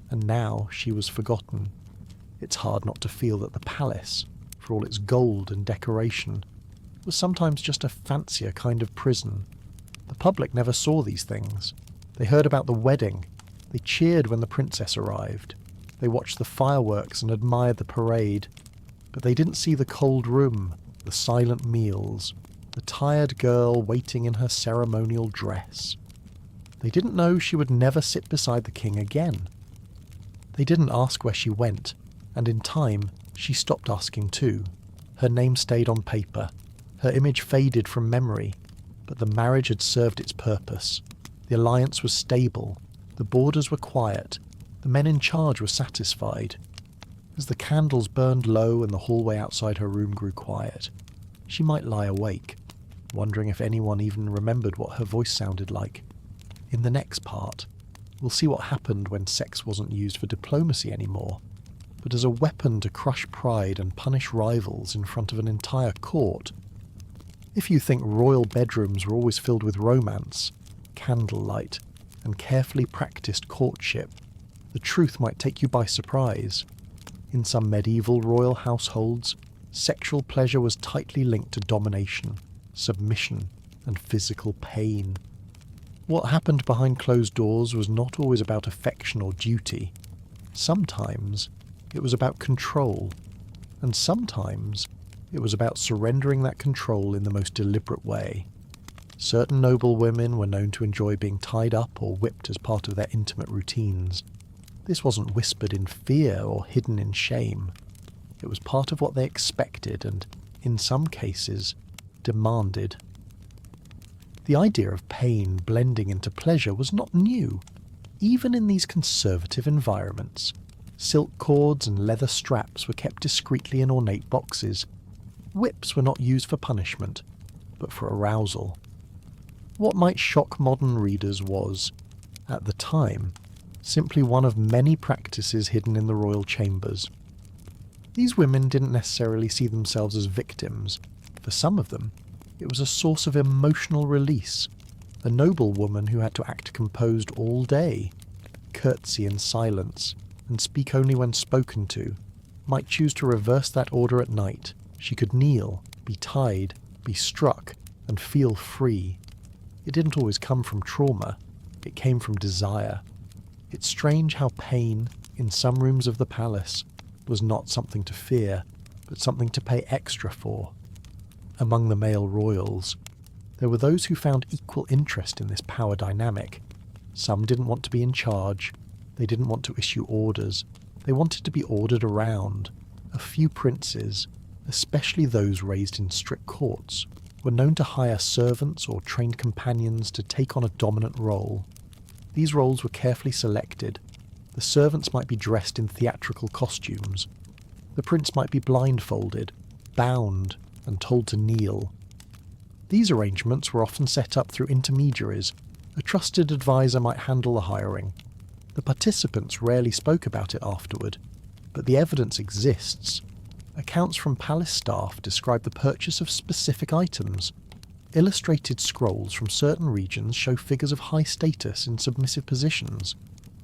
and now she was forgotten. It's hard not to feel that the palace, for all its gold and decoration, was sometimes just a fancier kind of prison. The public never saw these things. They heard about the wedding. They cheered when the princess arrived. They watched the fireworks and admired the parade. But they didn't see the cold room, the silent meals, the tired girl waiting in her ceremonial dress. They didn't know she would never sit beside the king again. They didn't ask where she went, and in time she stopped asking too. Her name stayed on paper. Her image faded from memory, but the marriage had served its purpose. The alliance was stable. The borders were quiet. The men in charge were satisfied. As the candles burned low and the hallway outside her room grew quiet, she might lie awake, wondering if anyone even remembered what her voice sounded like. In the next part, we'll see what happened when sex wasn't used for diplomacy anymore, but as a weapon to crush pride and punish rivals in front of an entire court. If you think royal bedrooms were always filled with romance, candlelight, and carefully practiced courtship, the truth might take you by surprise. In some medieval royal households, sexual pleasure was tightly linked to domination, submission, and physical pain. What happened behind closed doors was not always about affection or duty. Sometimes it was about control, and sometimes it was about surrendering that control in the most deliberate way. Certain noble women were known to enjoy being tied up or whipped as part of their intimate routines. This wasn't whispered in fear or hidden in shame. It was part of what they expected and, in some cases, demanded. The idea of pain blending into pleasure was not new. Even in these conservative environments, silk cords and leather straps were kept discreetly in ornate boxes. Whips were not used for punishment, but for arousal. What might shock modern readers was, at the time, simply one of many practices hidden in the royal chambers. These women didn't necessarily see themselves as victims. For some of them, it was a source of emotional release. A noble woman who had to act composed all day, curtsy in silence, and speak only when spoken to, might choose to reverse that order at night. She could kneel, be tied, be struck, and feel free. It didn't always come from trauma. It came from desire. It's strange how pain, in some rooms of the palace, was not something to fear, but something to pay extra for. Among the male royals, there were those who found equal interest in this power dynamic. Some didn't want to be in charge. They didn't want to issue orders. They wanted to be ordered around. A few princes, especially those raised in strict courts, were known to hire servants or trained companions to take on a dominant role. These roles were carefully selected. The servants might be dressed in theatrical costumes. The prince might be blindfolded, bound, and told to kneel. These arrangements were often set up through intermediaries. A trusted advisor might handle the hiring. The participants rarely spoke about it afterward, but the evidence exists. Accounts from palace staff describe the purchase of specific items. Illustrated scrolls from certain regions show figures of high status in submissive positions,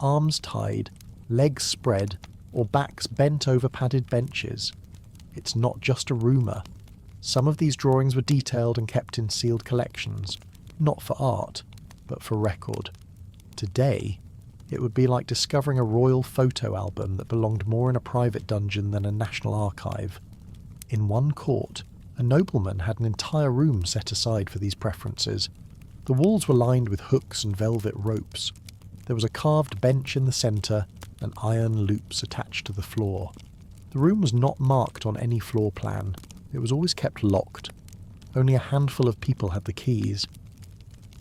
arms tied, legs spread, or backs bent over padded benches. It's not just a rumour. Some of these drawings were detailed and kept in sealed collections, not for art, but for record. Today, it would be like discovering a royal photo album that belonged more in a private dungeon than a national archive. In one court, a nobleman had an entire room set aside for these preferences. The walls were lined with hooks and velvet ropes. There was a carved bench in the centre and iron loops attached to the floor. The room was not marked on any floor plan. It was always kept locked. Only a handful of people had the keys.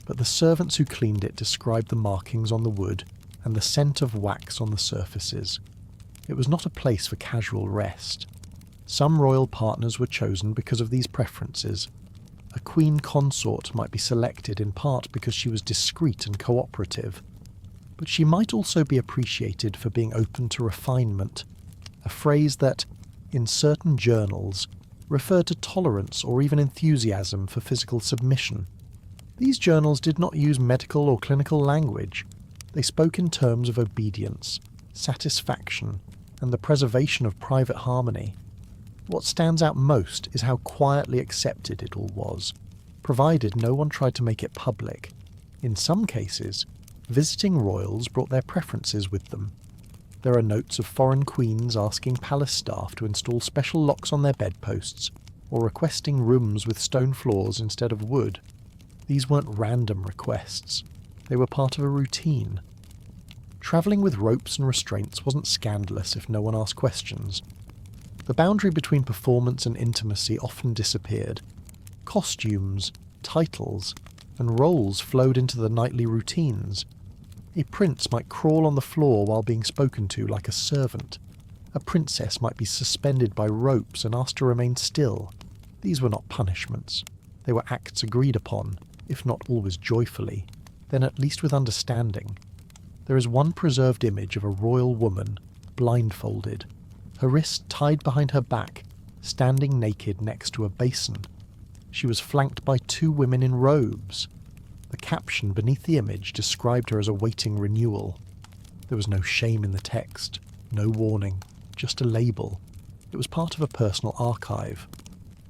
But the servants who cleaned it described the markings on the wood and the scent of wax on the surfaces. It was not a place for casual rest. Some royal partners were chosen because of these preferences. A queen consort might be selected in part because she was discreet and cooperative, but she might also be appreciated for being open to refinement. a phrase that, in certain journals, referred to tolerance or even enthusiasm for physical submission. These journals did not use medical or clinical language. They spoke in terms of obedience, satisfaction, and the preservation of private harmony. What stands out most is how quietly accepted it all was, provided no one tried to make it public. In some cases, visiting royals brought their preferences with them. There are notes of foreign queens asking palace staff to install special locks on their bedposts, or requesting rooms with stone floors instead of wood. These weren't random requests. They were part of a routine. Travelling with ropes and restraints wasn't scandalous if no one asked questions. The boundary between performance and intimacy often disappeared. Costumes, titles, and roles flowed into the nightly routines. A prince might crawl on the floor while being spoken to like a servant. A princess might be suspended by ropes and asked to remain still. These were not punishments. They were acts agreed upon, if not always joyfully, then at least with understanding. There is one preserved image of a royal woman, blindfolded, her wrists tied behind her back, standing naked next to a basin. She was flanked by two women in robes. The caption beneath the image described her as awaiting renewal. There was no shame in the text, no warning, just a label. It was part of a personal archive.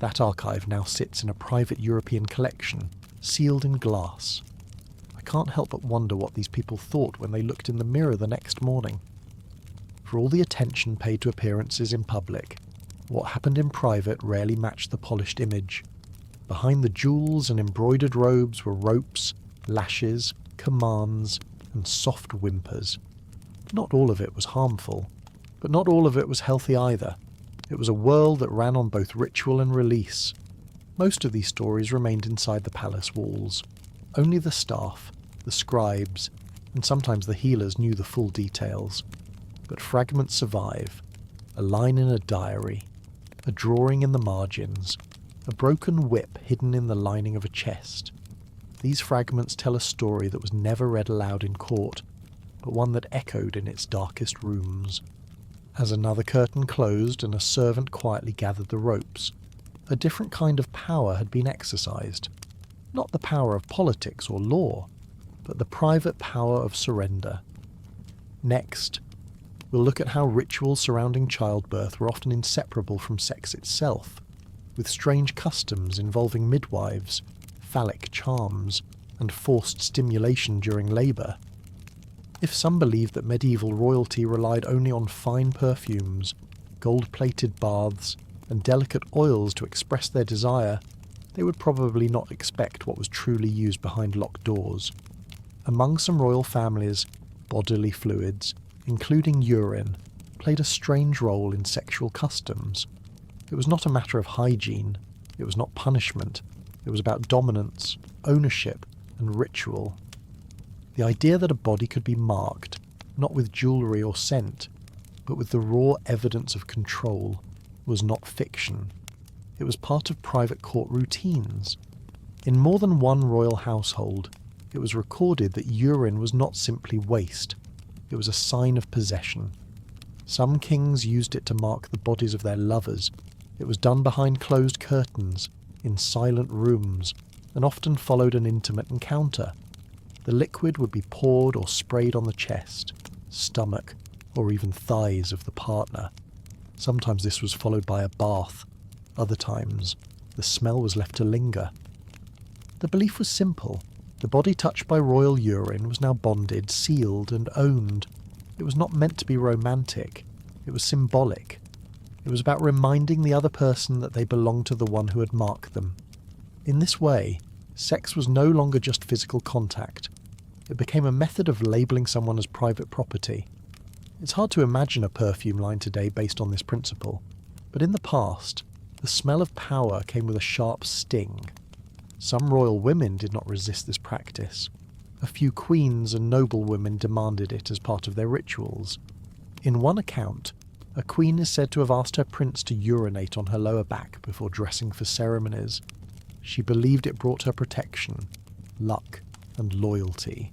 That archive now sits in a private European collection, sealed in glass. I can't help but wonder what these people thought when they looked in the mirror the next morning. For all the attention paid to appearances in public, what happened in private rarely matched the polished image. Behind the jewels and embroidered robes were ropes, lashes, commands, and soft whimpers. Not all of it was harmful, but not all of it was healthy either. It was a world that ran on both ritual and release. Most of these stories remained inside the palace walls. Only the staff, the scribes, and sometimes the healers knew the full details. But fragments survive. A line in a diary, a drawing in the margins, a broken whip hidden in the lining of a chest. These fragments tell a story that was never read aloud in court, but one that echoed in its darkest rooms. As another curtain closed and a servant quietly gathered the ropes, a different kind of power had been exercised. Not the power of politics or law, but the private power of surrender. Next, we'll look at how rituals surrounding childbirth were often inseparable from sex itself, with strange customs involving midwives, phallic charms, and forced stimulation during labour. If some believed that medieval royalty relied only on fine perfumes, gold-plated baths, and delicate oils to express their desire, they would probably not expect what was truly used behind locked doors. Among some royal families, bodily fluids, including urine, played a strange role in sexual customs. It was not a matter of hygiene, it was not punishment, it was about dominance, ownership, and ritual. The idea that a body could be marked, not with jewellery or scent, but with the raw evidence of control, was not fiction. It was part of private court routines. In more than one royal household, it was recorded that urine was not simply waste, it was a sign of possession. Some kings used it to mark the bodies of their lovers. It was done behind closed curtains, in silent rooms, and often followed an intimate encounter. The liquid would be poured or sprayed on the chest, stomach, or even thighs of the partner. Sometimes this was followed by a bath. Other times, the smell was left to linger. The belief was simple. The body touched by royal urine was now bonded, sealed, and owned. It was not meant to be romantic. It was symbolic. It was about reminding the other person that they belonged to the one who had marked them. In this way, sex was no longer just physical contact. It became a method of labelling someone as private property. It's hard to imagine a perfume line today based on this principle, but in the past, the smell of power came with a sharp sting. Some royal women did not resist this practice. A few queens and noblewomen demanded it as part of their rituals. In one account, a queen is said to have asked her prince to urinate on her lower back before dressing for ceremonies. She believed it brought her protection, luck, and loyalty.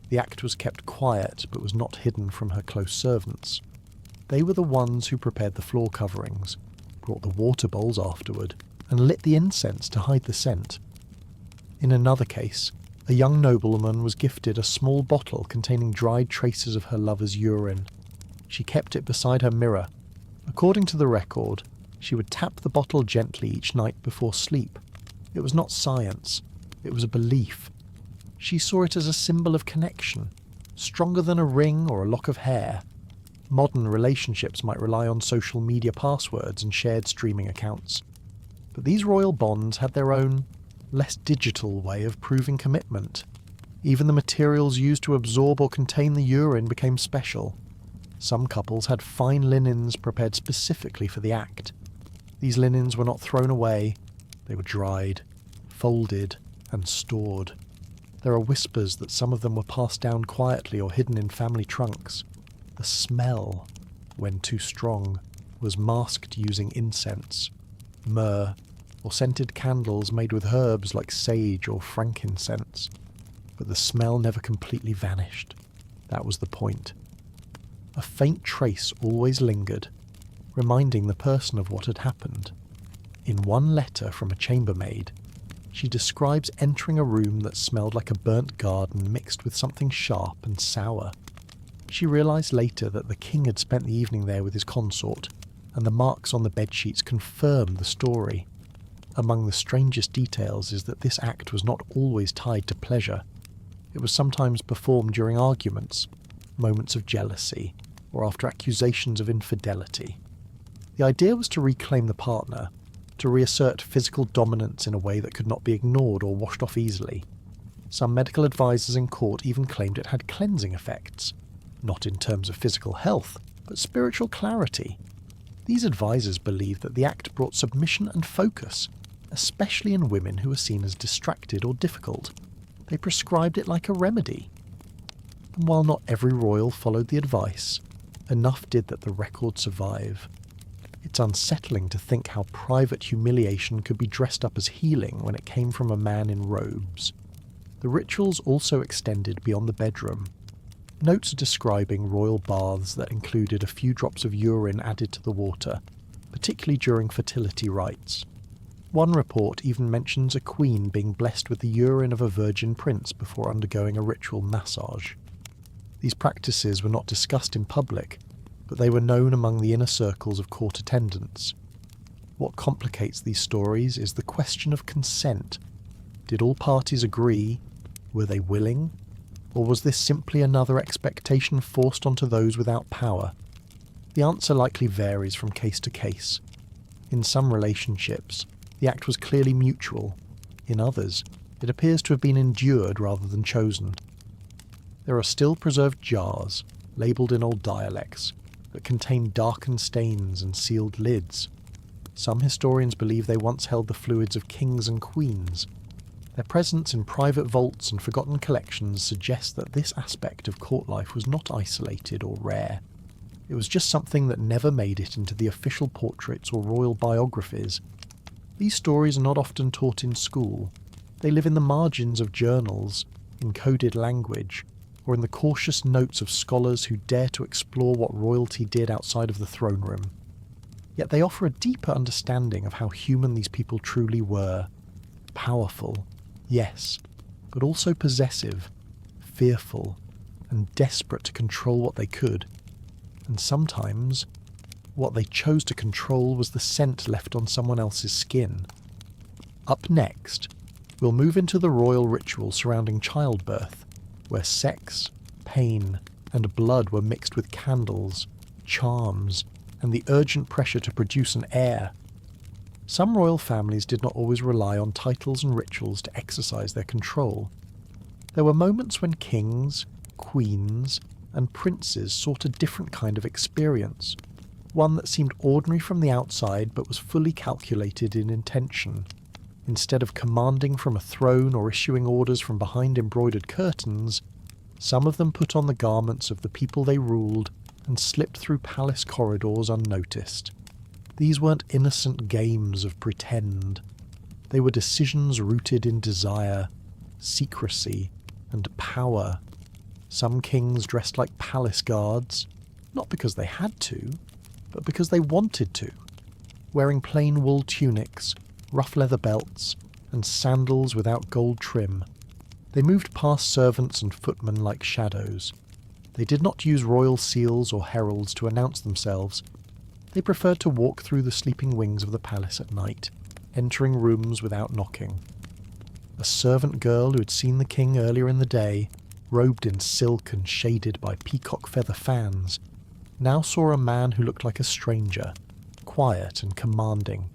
The act was kept quiet but was not hidden from her close servants. They were the ones who prepared the floor coverings, brought the water bowls afterward, and lit the incense to hide the scent. In another case, a young noblewoman was gifted a small bottle containing dried traces of her lover's urine. She kept it beside her mirror. According to the record, she would tap the bottle gently each night before sleep. It was not science, it was a belief. She saw it as a symbol of connection, stronger than a ring or a lock of hair. Modern relationships might rely on social media passwords and shared streaming accounts. But these royal bonds had their own, less digital way of proving commitment. Even the materials used to absorb or contain the urine became special. Some couples had fine linens prepared specifically for the act. These linens were not thrown away, they were dried, folded, and stored. There are whispers that some of them were passed down quietly or hidden in family trunks. The smell, when too strong, was masked using incense, myrrh, or scented candles made with herbs like sage or frankincense. But the smell never completely vanished. That was the point. A faint trace always lingered, reminding the person of what had happened. In one letter from a chambermaid, she describes entering a room that smelled like a burnt garden mixed with something sharp and sour. She realised later that the king had spent the evening there with his consort, and the marks on the bedsheets confirmed the story. Among the strangest details is that this act was not always tied to pleasure. It was sometimes performed during arguments, moments of jealousy, or after accusations of infidelity. The idea was to reclaim the partner, to reassert physical dominance in a way that could not be ignored or washed off easily. Some medical advisors in court even claimed it had cleansing effects, not in terms of physical health, but spiritual clarity. These advisors believed that the act brought submission and focus, especially in women who were seen as distracted or difficult. They prescribed it like a remedy. And while not every royal followed the advice, enough did that the record survive. It's unsettling to think how private humiliation could be dressed up as healing when it came from a man in robes. The rituals also extended beyond the bedroom. Notes describing royal baths that included a few drops of urine added to the water, particularly during fertility rites. One report even mentions a queen being blessed with the urine of a virgin prince before undergoing a ritual massage. These practices were not discussed in public, but they were known among the inner circles of court attendants. What complicates these stories is the question of consent. Did all parties agree? Were they willing? Or was this simply another expectation forced onto those without power? The answer likely varies from case to case. In some relationships, the act was clearly mutual. In others, it appears to have been endured rather than chosen. There are still preserved jars, labelled in old dialects, that contain darkened stains and sealed lids. Some historians believe they once held the fluids of kings and queens. Their presence in private vaults and forgotten collections suggests that this aspect of court life was not isolated or rare. It was just something that never made it into the official portraits or royal biographies. These stories are not often taught in school. They live in the margins of journals, in coded language, or in the cautious notes of scholars who dare to explore what royalty did outside of the throne room. Yet they offer a deeper understanding of how human these people truly were. Powerful, yes, but also possessive, fearful, and desperate to control what they could. And sometimes, what they chose to control was the scent left on someone else's skin. Up next, we'll move into the royal ritual surrounding childbirth, where sex, pain, and blood were mixed with candles, charms, and the urgent pressure to produce an heir. Some royal families did not always rely on titles and rituals to exercise their control. There were moments when kings, queens, and princes sought a different kind of experience, one that seemed ordinary from the outside but was fully calculated in intention. Instead of commanding from a throne or issuing orders from behind embroidered curtains, some of them put on the garments of the people they ruled and slipped through palace corridors unnoticed. These weren't innocent games of pretend. They were decisions rooted in desire, secrecy, and power. Some kings dressed like palace guards, not because they had to, but because they wanted to, wearing plain wool tunics, rough leather belts, and sandals without gold trim. They moved past servants and footmen like shadows. They did not use royal seals or heralds to announce themselves. They preferred to walk through the sleeping wings of the palace at night, entering rooms without knocking. A servant girl who had seen the king earlier in the day, robed in silk and shaded by peacock feather fans, now saw a man who looked like a stranger, quiet and commanding.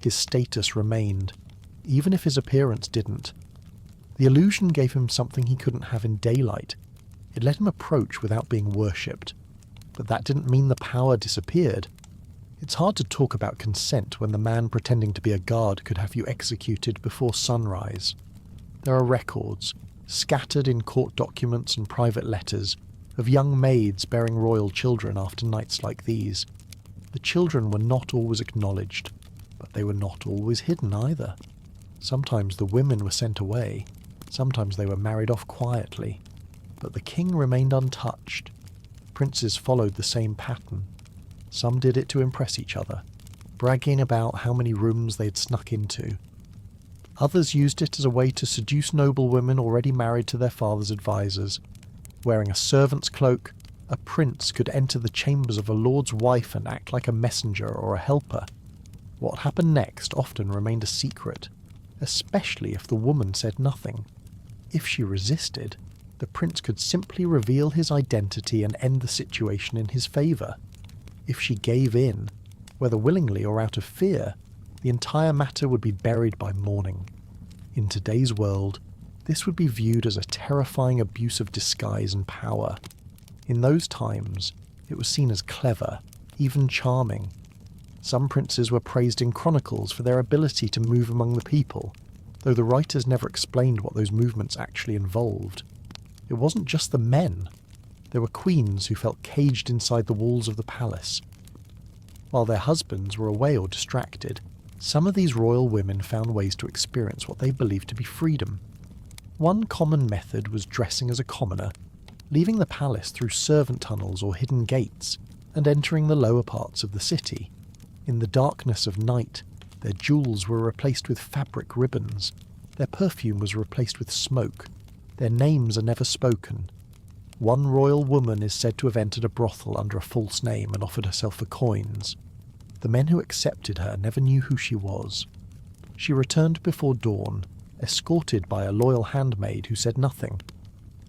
His status remained, even if his appearance didn't. The illusion gave him something he couldn't have in daylight. It let him approach without being worshipped. But that didn't mean the power disappeared. It's hard to talk about consent when the man pretending to be a guard could have you executed before sunrise. There are records, scattered in court documents and private letters, of young maids bearing royal children after nights like these. The children were not always acknowledged, but they were not always hidden either. Sometimes the women were sent away, sometimes they were married off quietly, but the king remained untouched. Princes followed the same pattern. Some did it to impress each other, bragging about how many rooms they'd snuck into. Others used it as a way to seduce noblewomen already married to their father's advisors. Wearing a servant's cloak, a prince could enter the chambers of a lord's wife and act like a messenger or a helper. What happened next often remained a secret, especially if the woman said nothing. If she resisted, the prince could simply reveal his identity and end the situation in his favour. If she gave in, whether willingly or out of fear, the entire matter would be buried by morning. In today's world, this would be viewed as a terrifying abuse of disguise and power. In those times, it was seen as clever, even charming. Some princes were praised in chronicles for their ability to move among the people, though the writers never explained what those movements actually involved. It wasn't just the men. There were queens who felt caged inside the walls of the palace. While their husbands were away or distracted, some of these royal women found ways to experience what they believed to be freedom. One common method was dressing as a commoner, leaving the palace through servant tunnels or hidden gates, and entering the lower parts of the city. In the darkness of night, their jewels were replaced with fabric ribbons, their perfume was replaced with smoke, their names are never spoken. One royal woman is said to have entered a brothel under a false name and offered herself for coins. The men who accepted her never knew who she was. She returned before dawn, escorted by a loyal handmaid who said nothing.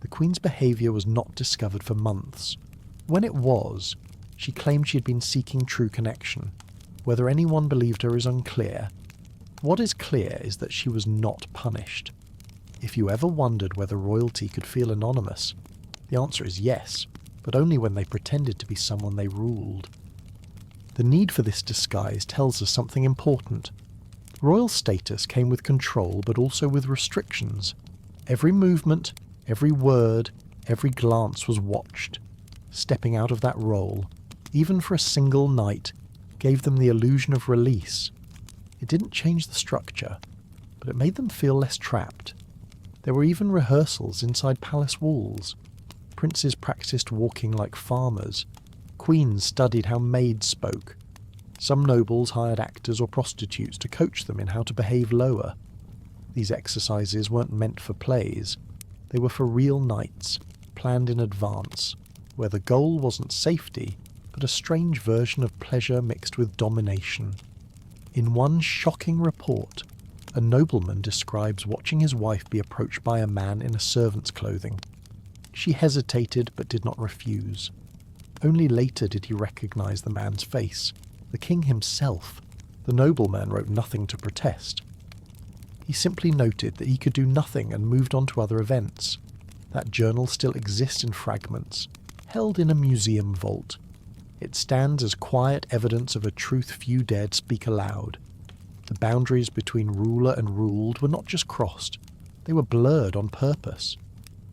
The queen's behaviour was not discovered for months. When it was, she claimed she had been seeking true connection. Whether anyone believed her is unclear. What is clear is that she was not punished. If you ever wondered whether royalty could feel anonymous, the answer is yes, but only when they pretended to be someone they ruled. The need for this disguise tells us something important. Royal status came with control, but also with restrictions. Every movement, every word, every glance was watched. Stepping out of that role, even for a single night, gave them the illusion of release. It didn't change the structure, but it made them feel less trapped. There were even rehearsals inside palace walls. Princes practiced walking like farmers. Queens studied how maids spoke. Some nobles hired actors or prostitutes to coach them in how to behave lower. These exercises weren't meant for plays. They were for real nights, planned in advance, where the goal wasn't safety, but a strange version of pleasure mixed with domination. In one shocking report, a nobleman describes watching his wife be approached by a man in a servant's clothing. She hesitated but did not refuse. Only later did he recognize the man's face, the king himself. The nobleman wrote nothing to protest. He simply noted that he could do nothing and moved on to other events. That journal still exists in fragments, held in a museum vault. It stands as quiet evidence of a truth few dared speak aloud. The boundaries between ruler and ruled were not just crossed, they were blurred on purpose.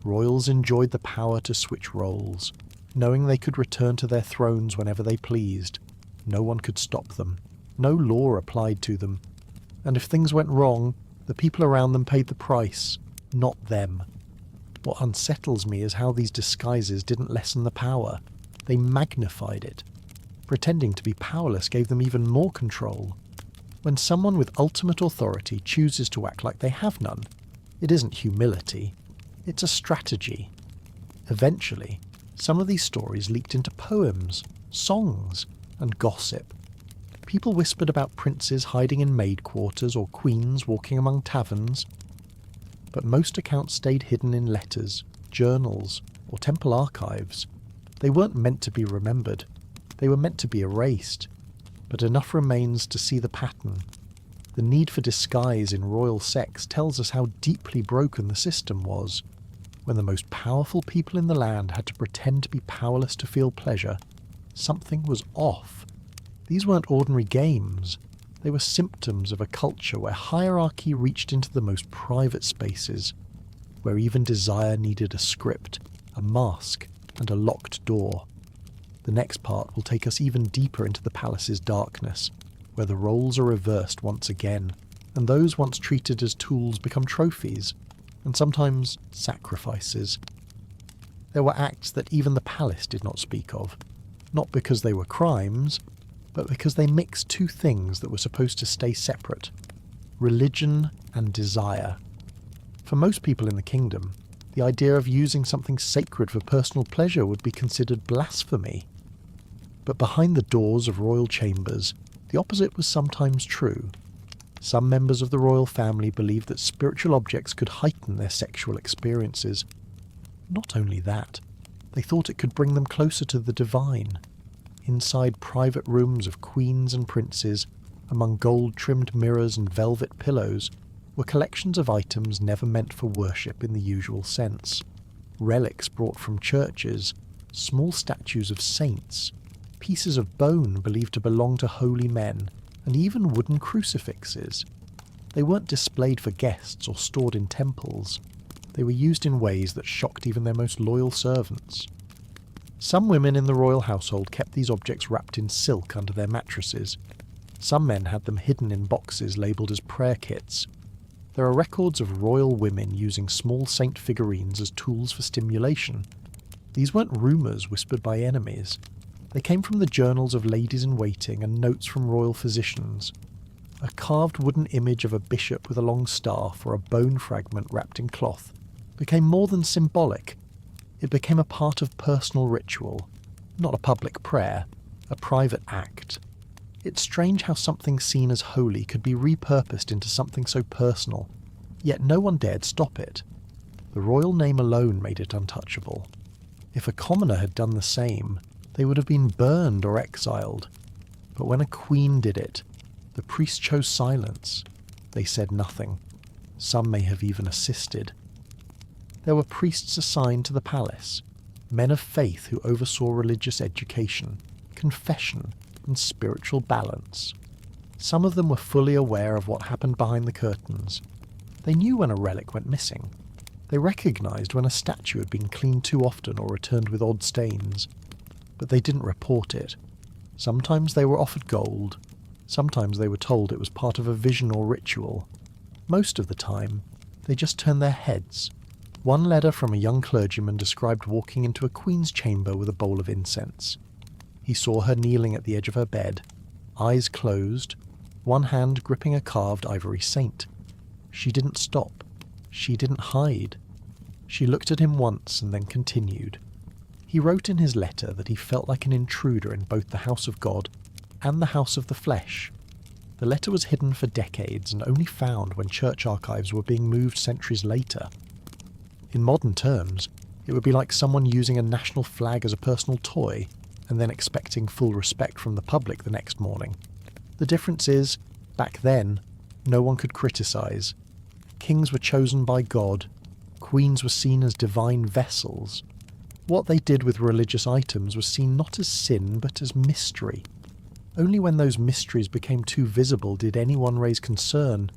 Royals enjoyed the power to switch roles, knowing they could return to their thrones whenever they pleased. No one could stop them. No law applied to them. And if things went wrong, the people around them paid the price, not them. What unsettles me is how these disguises didn't lessen the power. They magnified it. Pretending to be powerless gave them even more control. When someone with ultimate authority chooses to act like they have none, it isn't humility, it's a strategy. Eventually, some of these stories leaked into poems, songs, and gossip. People whispered about princes hiding in maid quarters or queens walking among taverns. But most accounts stayed hidden in letters, journals, or temple archives. They weren't meant to be remembered. They were meant to be erased. But enough remains to see the pattern. The need for disguise in royal sex tells us how deeply broken the system was. When the most powerful people in the land had to pretend to be powerless to feel pleasure, something was off. These weren't ordinary games. They were symptoms of a culture where hierarchy reached into the most private spaces, where even desire needed a script, a mask, and a locked door. The next part will take us even deeper into the palace's darkness, where the roles are reversed once again, and those once treated as tools become trophies, and sometimes sacrifices. There were acts that even the palace did not speak of, not because they were crimes, but because they mixed two things that were supposed to stay separate: religion and desire. For most people in the kingdom, the idea of using something sacred for personal pleasure would be considered blasphemy. But behind the doors of royal chambers, the opposite was sometimes true. Some members of the royal family believed that spiritual objects could heighten their sexual experiences. Not only that, they thought it could bring them closer to the divine. Inside private rooms of queens and princes, among gold-trimmed mirrors and velvet pillows, were collections of items never meant for worship in the usual sense. Relics brought from churches, small statues of saints, pieces of bone believed to belong to holy men, and even wooden crucifixes. They weren't displayed for guests or stored in temples. They were used in ways that shocked even their most loyal servants. Some women in the royal household kept these objects wrapped in silk under their mattresses. Some men had them hidden in boxes labelled as prayer kits. There are records of royal women using small saint figurines as tools for stimulation. These weren't rumours whispered by enemies. They came from the journals of ladies-in-waiting and notes from royal physicians. A carved wooden image of a bishop with a long staff or a bone fragment wrapped in cloth became more than symbolic. It became a part of personal ritual, not a public prayer, a private act. It's strange how something seen as holy could be repurposed into something so personal, yet no one dared stop it. The royal name alone made it untouchable. If a commoner had done the same, they would have been burned or exiled. But when a queen did it, the priests chose silence. They said nothing. Some may have even assisted. There were priests assigned to the palace, men of faith who oversaw religious education, confession, and spiritual balance. Some of them were fully aware of what happened behind the curtains. They knew when a relic went missing. They recognized when a statue had been cleaned too often or returned with odd stains. But they didn't report it. Sometimes they were offered gold. Sometimes they were told it was part of a vision or ritual. Most of the time, they just turned their heads. One letter from a young clergyman described walking into a queen's chamber with a bowl of incense. He saw her kneeling at the edge of her bed, eyes closed, one hand gripping a carved ivory saint. She didn't stop. She didn't hide. She looked at him once and then continued. He wrote in his letter that he felt like an intruder in both the house of God and the house of the flesh. The letter was hidden for decades and only found when church archives were being moved centuries later. In modern terms, it would be like someone using a national flag as a personal toy and then expecting full respect from the public the next morning. The difference is, back then, no one could criticize. Kings were chosen by God. Queens were seen as divine vessels. What they did with religious items was seen not as sin but as mystery. Only when those mysteries became too visible did anyone raise concern.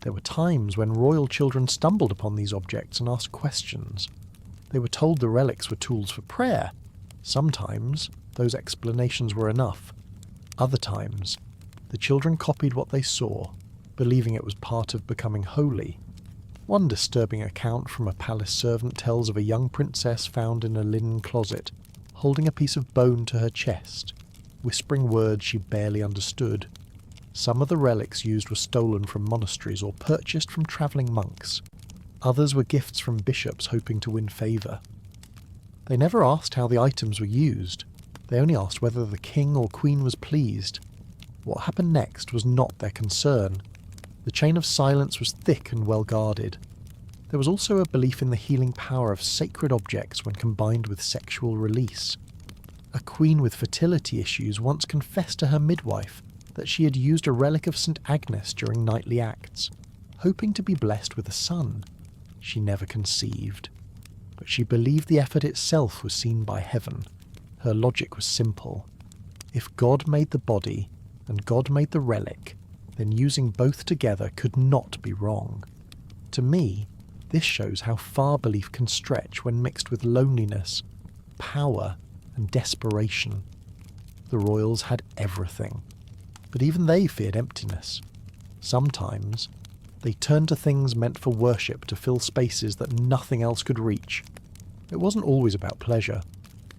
There were times when royal children stumbled upon these objects and asked questions. They were told the relics were tools for prayer. Sometimes those explanations were enough. Other times, the children copied what they saw, believing it was part of becoming holy. One disturbing account from a palace servant tells of a young princess found in a linen closet. holding a piece of bone to her chest, whispering words she barely understood. Some of the relics used were stolen from monasteries or purchased from travelling monks. Others were gifts from bishops hoping to win favour. They never asked how the items were used. They only asked whether the king or queen was pleased. What happened next was not their concern. The chain of silence was thick and well guarded. There was also a belief in the healing power of sacred objects when combined with sexual release. A queen with fertility issues once confessed to her midwife that she had used a relic of St. Agnes during nightly acts, hoping to be blessed with a son. She never conceived. But she believed the effort itself was seen by heaven. Her logic was simple. If God made the body and God made the relic, then using both together could not be wrong. To me, this shows how far belief can stretch when mixed with loneliness, power, and desperation. The royals had everything, but even they feared emptiness. Sometimes, they turned to things meant for worship to fill spaces that nothing else could reach. It wasn't always about pleasure.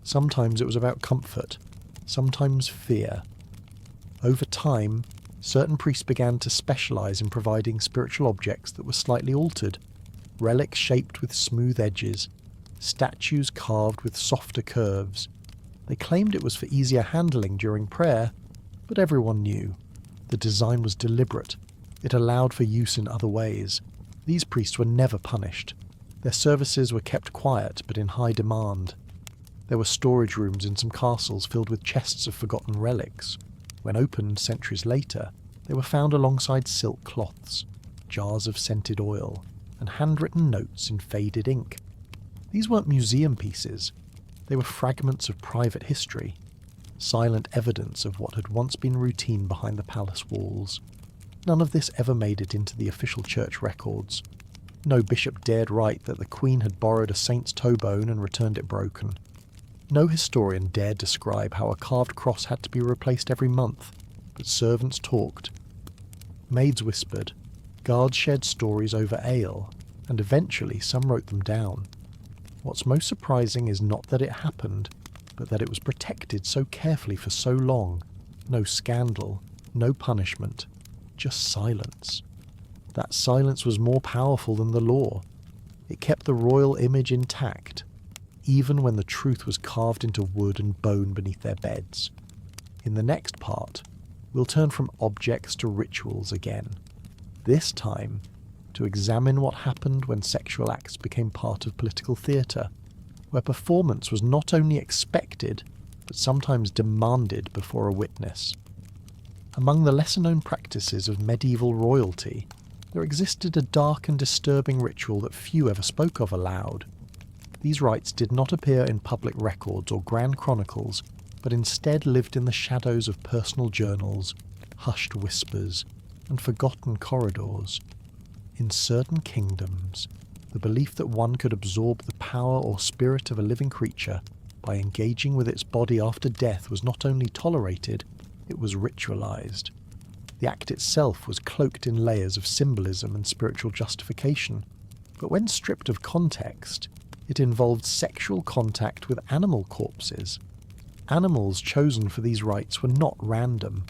Sometimes it was about comfort, sometimes fear. Over time, certain priests began to specialize in providing spiritual objects that were slightly altered, relics shaped with smooth edges, statues carved with softer curves. They claimed it was for easier handling during prayer, but everyone knew. The design was deliberate. It allowed for use in other ways. These priests were never punished. Their services were kept quiet but in high demand. There were storage rooms in some castles filled with chests of forgotten relics. When opened centuries later, they were found alongside silk cloths, jars of scented oil, and handwritten notes in faded ink. These weren't museum pieces. They were fragments of private history, silent evidence of what had once been routine behind the palace walls. None of this ever made it into the official church records. No bishop dared write that the Queen had borrowed a saint's toe bone and returned it broken. No historian dared describe how a carved cross had to be replaced every month, but servants talked. Maids whispered, guards shared stories over ale, and eventually some wrote them down. What's most surprising is not that it happened, but that it was protected so carefully for so long. No scandal, no punishment, just silence. That silence was more powerful than the law. It kept the royal image intact, even when the truth was carved into wood and bone beneath their beds. In the next part, we'll turn from objects to rituals again. This time, to examine what happened when sexual acts became part of political theatre, where performance was not only expected, but sometimes demanded before a witness. Among the lesser-known practices of medieval royalty, there existed a dark and disturbing ritual that few ever spoke of aloud. These rites did not appear in public records or grand chronicles, but instead lived in the shadows of personal journals, hushed whispers, and forgotten corridors. In certain kingdoms, the belief that one could absorb the power or spirit of a living creature by engaging with its body after death was not only tolerated, it was ritualized. The act itself was cloaked in layers of symbolism and spiritual justification, but when stripped of context, it involved sexual contact with animal corpses. Animals chosen for these rites were not random.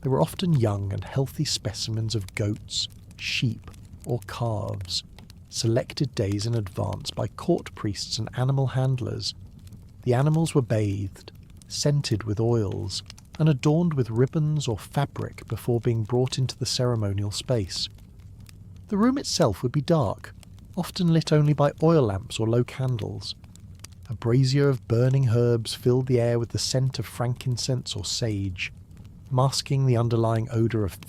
They were often young and healthy specimens of goats, sheep, or calves, selected days in advance by court priests and animal handlers. The animals were bathed, scented with oils, and adorned with ribbons or fabric before being brought into the ceremonial space. The room itself would be dark, often lit only by oil lamps or low candles. A brazier of burning herbs filled the air with the scent of frankincense or sage, masking the underlying odour of